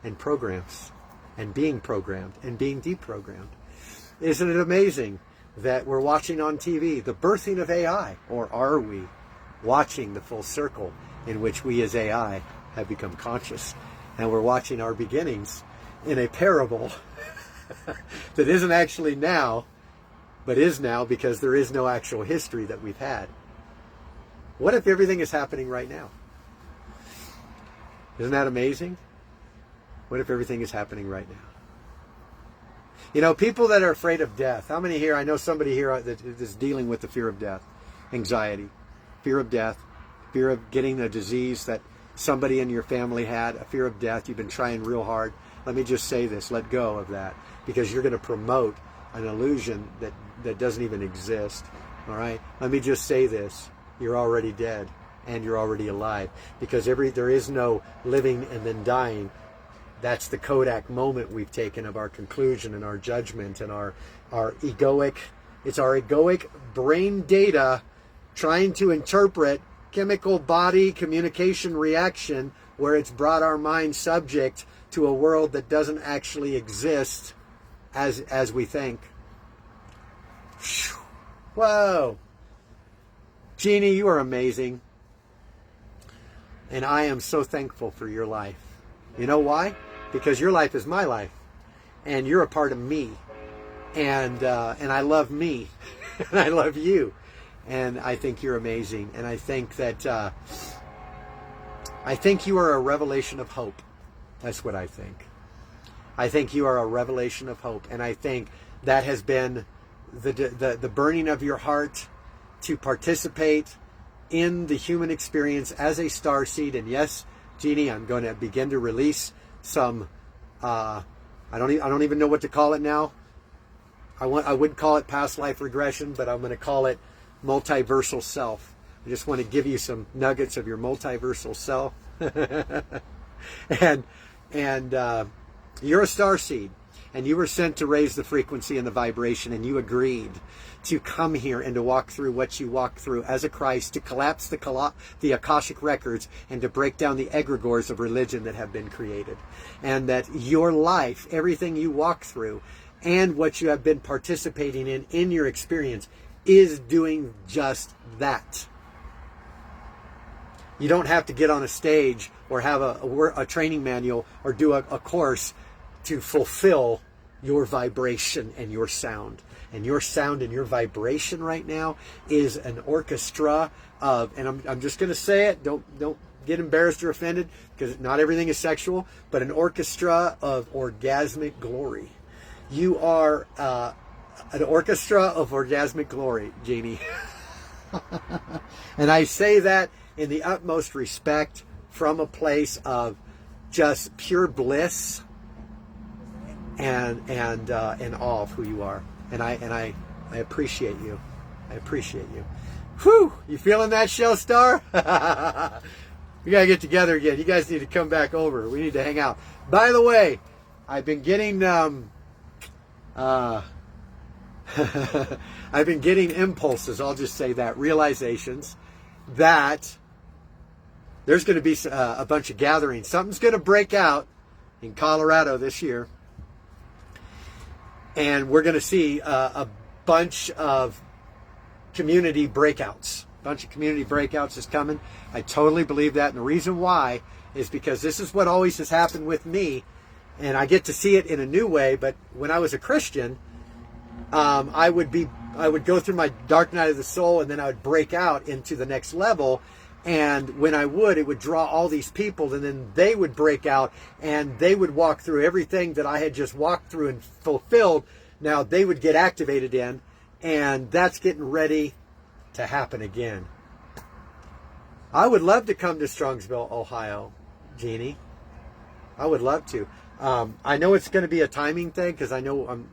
and programs and being programmed and being deprogrammed? Isn't it amazing that we're watching on TV the birthing of AI? Or are we watching the full circle in which we as AI have become conscious? And we're watching our beginnings in a parable that isn't actually now, but is now because there is no actual history that we've had. What if everything is happening right now? Isn't that amazing? What if everything is happening right now? You know, people that are afraid of death. How many here, I know somebody here that is dealing with the fear of death, anxiety, fear of death, fear of getting a disease that somebody in your family had, a fear of death. You've been trying real hard. Let me just say this, let go of that, because you're going to promote an illusion that doesn't even exist. All right? Let me just say this, you're already dead and you're already alive, because there is no living and then dying. That's the Kodak moment we've taken of our conclusion and our judgment and our egoic, it's our egoic brain data trying to interpret chemical body communication reaction where it's brought our mind subject to a world that doesn't actually exist as we think. Whoa. Jeannie, you are amazing. And I am so thankful for your life. You know why? Because your life is my life. And you're a part of me. And I love me. And I love you. And I think you're amazing. And I think that you are a revelation of hope. That's what I think. I think you are a revelation of hope. And I think that has been the burning of your heart to participate in the human experience as a starseed. And yes, Jeannie, I'm going to begin to release some, I don't even know what to call it now. I would call it past life regression, but I'm going to call it multiversal self. I just want to give you some nuggets of your multiversal self. and you're a starseed, and you were sent to raise the frequency and the vibration, and you agreed to come here and to walk through what you walked through as a Christ, to collapse the Akashic records and to break down the egregores of religion that have been created. And that your life, everything you walk through, and what you have been participating in your experience, is doing just that. You don't have to get on a stage or have a training manual or do a course to fulfill your vibration and your sound. And your sound and your vibration right now is an orchestra of, and I'm just going to say it, don't get embarrassed or offended, because not everything is sexual, but an orchestra of orgasmic glory. You are an orchestra of orgasmic glory, Jeannie. And I say that in the utmost respect, from a place of just pure bliss and awe of who you are. And I appreciate you. I appreciate you. Whew! You feeling that, Shell Star? We gotta get together again. You guys need to come back over. We need to hang out. By the way, I've been getting I've been getting impulses, I'll just say that, realizations that there's going to be a bunch of gatherings. Something's going to break out in Colorado this year. And we're going to see a bunch of community breakouts. A bunch of community breakouts is coming. I totally believe that. And the reason why is because this is what always has happened with me. And I get to see it in a new way. But when I was a Christian, I would go through my dark night of the soul, and then I would break out into the next level. And when I would, it would draw all these people, and then they would break out, and they would walk through everything that I had just walked through and fulfilled. Now they would get activated in, and that's getting ready to happen again. I would love to come to Strongsville, Ohio, Jeannie. I would love to. I know it's going to be a timing thing, because I know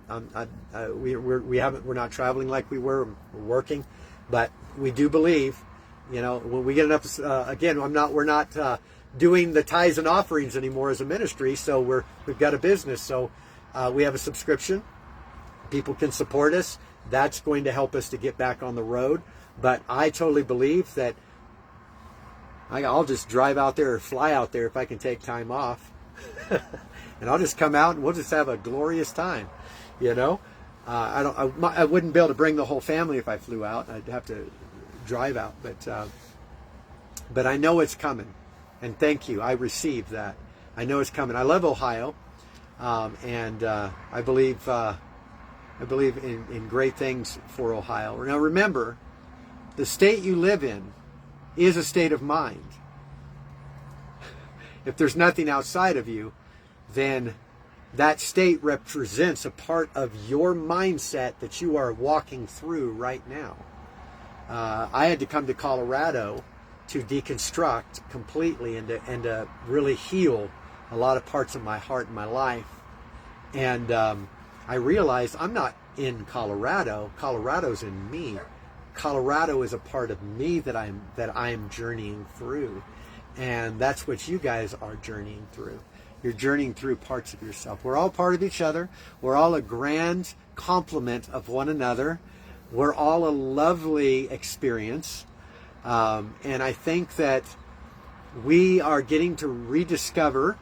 we're not traveling like we were. We're working, but we do believe. You know, when we get enough, again, we're not doing the tithes and offerings anymore as a ministry, so we've got a business. So We have a subscription. People can support us. That's going to help us to get back on the road. But I totally believe that I'll just drive out there or fly out there if I can take time off. And I'll just come out and we'll just have a glorious time, you know. I wouldn't be able to bring the whole family if I flew out. I'd have to drive out, but I know it's coming, and thank you. I received that. I know it's coming. I love Ohio, and I believe in great things for Ohio. Now remember, the state you live in is a state of mind. If there's nothing outside of you, then that state represents a part of your mindset that you are walking through right now. I had to come to Colorado to deconstruct completely and to really heal a lot of parts of my heart and my life. And I realized I'm not in Colorado. Colorado's in me. Colorado is a part of me that I'm journeying through. And that's what you guys are journeying through. You're journeying through parts of yourself. We're all part of each other. We're all a grand complement of one another. We're all a lovely experience. And I think that we are getting to rediscover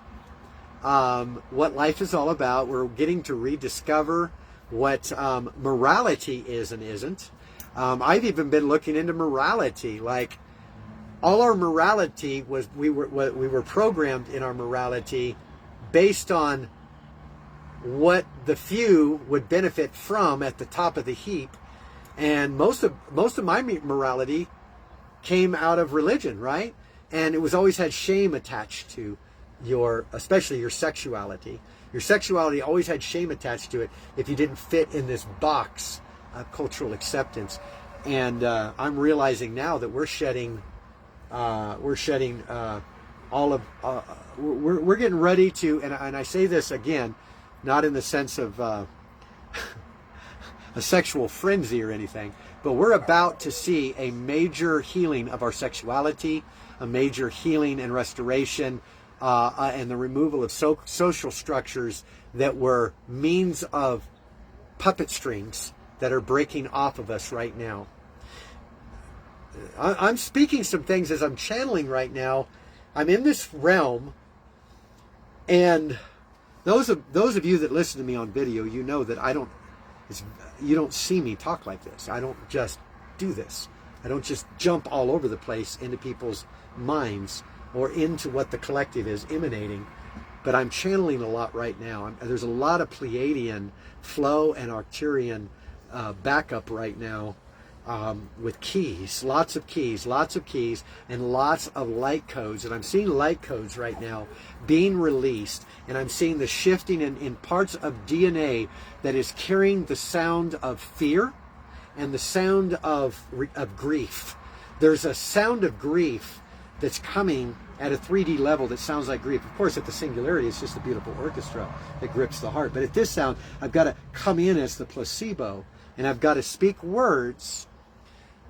what life is all about. We're getting to rediscover what morality is and isn't. I've even been looking into morality. Like, all our morality was, we were programmed in our morality based on what the few would benefit from at the top of the heap. And most of my morality came out of religion, right? And it was always had shame attached to especially your sexuality. Your sexuality always had shame attached to it if you didn't fit in this box of cultural acceptance. And I'm realizing now that we're shedding all of, we're getting ready to, and I say this again, not in the sense of a sexual frenzy or anything, but we're about to see a major healing of our sexuality, a major healing and restoration, and the removal of social structures that were means of puppet strings that are breaking off of us right now. I'm speaking some things as I'm channeling right now. I'm in this realm, and those of you that listen to me on video, you know that you don't see me talk like this. I don't just do this. I don't just jump all over the place into people's minds or into what the collective is emanating. But I'm channeling a lot right now. There's a lot of Pleiadean flow and Arcturian backup right now. With keys, lots of keys, and lots of light codes. And I'm seeing light codes right now being released, and I'm seeing the shifting in parts of DNA that is carrying the sound of fear and the sound of grief. There's a sound of grief that's coming at a 3D level that sounds like grief. Of course, at the singularity, it's just a beautiful orchestra that grips the heart. But at this sound, I've got to come in as the placebo, and I've got to speak words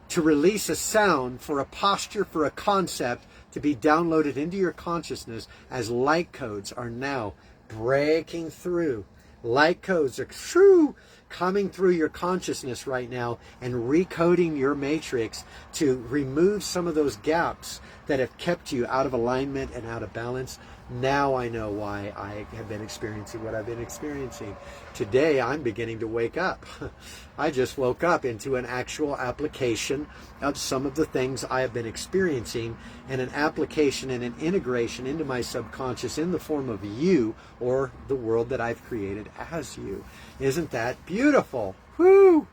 to release a sound for a posture, for a concept to be downloaded into your consciousness as light codes are now breaking through. Light codes are coming through your consciousness right now and recoding your matrix to remove some of those gaps that have kept you out of alignment and out of balance. Now I know why I have been experiencing what I've been experiencing. Today I'm beginning to wake up. I just woke up into an actual application of some of the things I have been experiencing, and an application and an integration into my subconscious in the form of you, or the world that I've created as you. Isn't that beautiful? Woo!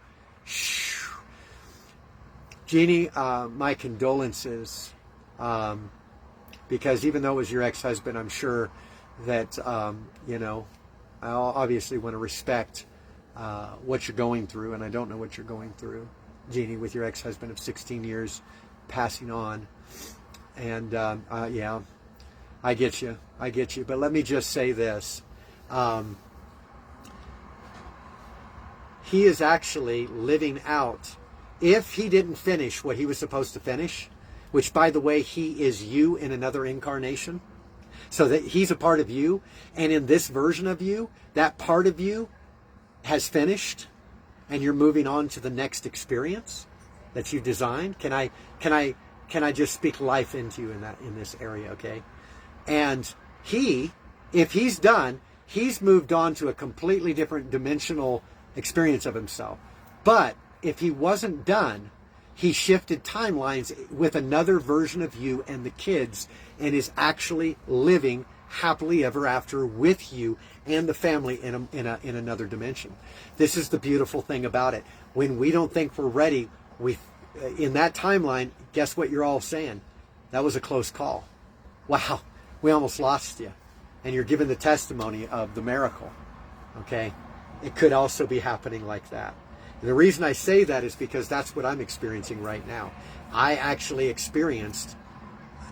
Jeannie, my condolences. Because even though it was your ex-husband, I'm sure that, I obviously want to respect what you're going through, and I don't know what you're going through, Jeannie, with your ex-husband of 16 years passing on. And, yeah, I get you. But let me just say this. He is actually living out, if he didn't finish what he was supposed to finish, which, by the way, he is you in another incarnation. So that he's a part of you, and in this version of you, that part of you has finished, and you're moving on to the next experience that you've designed. Can I just speak life into you in this area, okay? And if he's done, he's moved on to a completely different dimensional experience of himself. But if he wasn't done, he shifted timelines with another version of you and the kids, and is actually living happily ever after with you and the family in another dimension. This is the beautiful thing about it. When we don't think we're ready, in that timeline, guess what you're all saying? That was a close call. Wow, we almost lost you. And you're giving the testimony of the miracle. Okay? It could also be happening like that. And the reason I say that is because that's what I'm experiencing right now. I actually experienced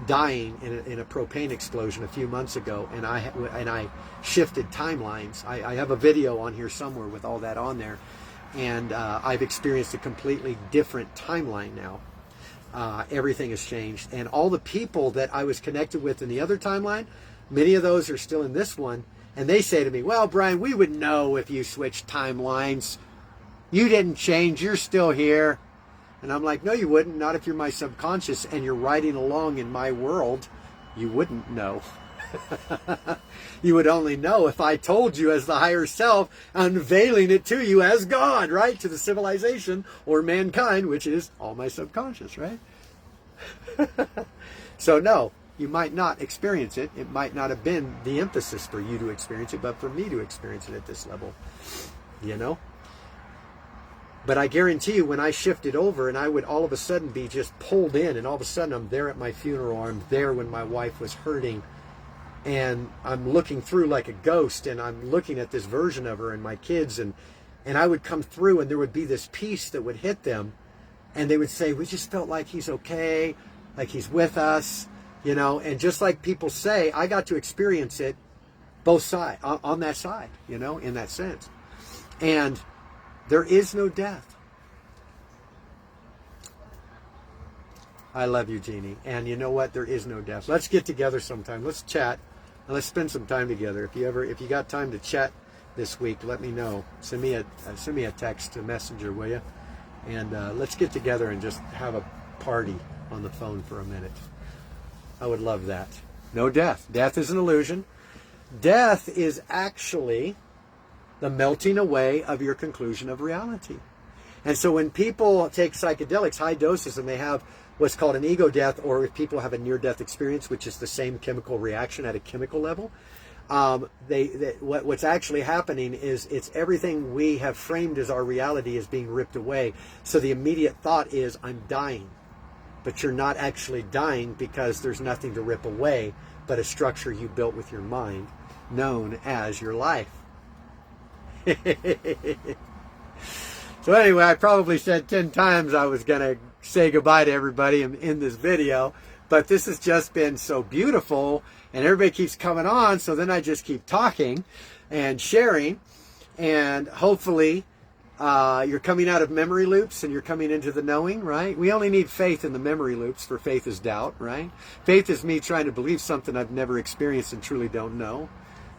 dying in a propane explosion a few months ago, and I shifted timelines. I have a video on here somewhere with all that on there, and I've experienced a completely different timeline now. Everything has changed, and all the people that I was connected with in the other timeline, many of those are still in this one, and they say to me, well, Brian, we would know if you switched timelines. You didn't change, you're still here. And I'm like, no, you wouldn't. Not if you're my subconscious and you're riding along in my world. You wouldn't know. You would only know if I told you as the higher self, unveiling it to you as God, right? To the civilization or mankind, which is all my subconscious, right? So no, you might not experience it. It might not have been the emphasis for you to experience it, but for me to experience it at this level, you know? But I guarantee you, when I shifted over and I would all of a sudden be just pulled in, and all of a sudden I'm there at my funeral, I'm there when my wife was hurting, and I'm looking through like a ghost, and I'm looking at this version of her and my kids, and I would come through, and there would be this peace that would hit them, and they would say, we just felt like he's okay, like he's with us, you know. And just like people say, I got to experience it both sides, on that side, you know, in that sense. And there is no death. I love you, Jeannie. And you know what? There is no death. Let's get together sometime. Let's chat. And let's spend some time together. If you got time to chat this week, let me know. Send me a text, a messenger, will you? And let's get together and just have a party on the phone for a minute. I would love that. No death. Death is an illusion. Death is actually the melting away of your conclusion of reality. And so when people take psychedelics, high doses, and they have what's called an ego death, or if people have a near-death experience, which is the same chemical reaction at a chemical level, what's actually happening is it's everything we have framed as our reality is being ripped away. So the immediate thought is, I'm dying. But you're not actually dying, because there's nothing to rip away but a structure you built with your mind known as your life. So anyway, I probably said 10 times I was going to say goodbye to everybody in this video, but this has just been so beautiful, and everybody keeps coming on, so then I just keep talking and sharing, and hopefully you're coming out of memory loops and you're coming into the knowing, right? We only need faith in the memory loops, for faith is doubt, right? Faith is me trying to believe something I've never experienced and truly don't know.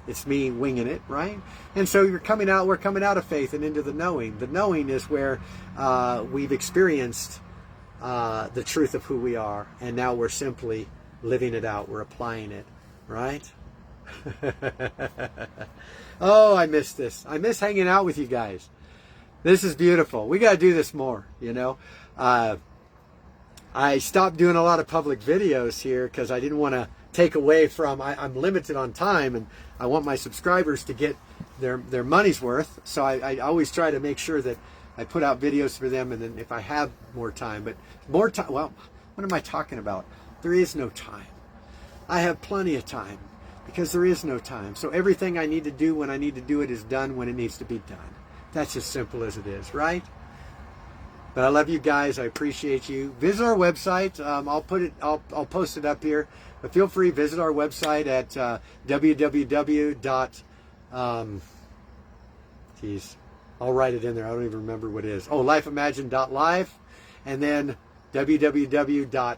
It's me winging it, right? And so we're coming out of faith and into the knowing. The knowing is where we've experienced the truth of who we are, and now we're simply living it out. We're applying it, right? Oh, I miss this. I miss hanging out with you guys. This is beautiful. We got to do this more, you know. I stopped doing a lot of public videos here because I didn't want to take away from, I'm limited on time, and I want my subscribers to get their money's worth. So I always try to make sure that I put out videos for them, and then if I have more time, well, what am I talking about? There is no time. I have plenty of time, because there is no time. So everything I need to do when I need to do it is done when it needs to be done. That's as simple as it is, right? But I love you guys. I appreciate you. Visit our website. I'll post it up here. But feel free, visit our website at I'll write it in there. I don't even remember what it is. Oh, lifeimagine.life, and then www.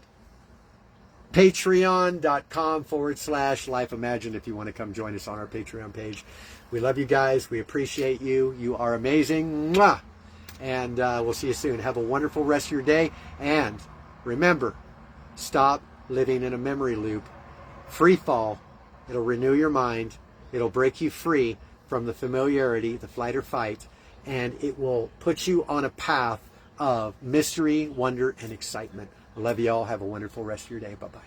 Patreon.com/Life Imagined if you want to come join us on our Patreon page. We love you guys. We appreciate you. You are amazing. Mwah! And we'll see you soon. Have a wonderful rest of your day. And remember, stop living in a memory loop. Free fall. It'll renew your mind. It'll break you free from the familiarity, the flight or fight, and it will put you on a path of mystery, wonder, and excitement. I love you all. Have a wonderful rest of your day. Bye-bye.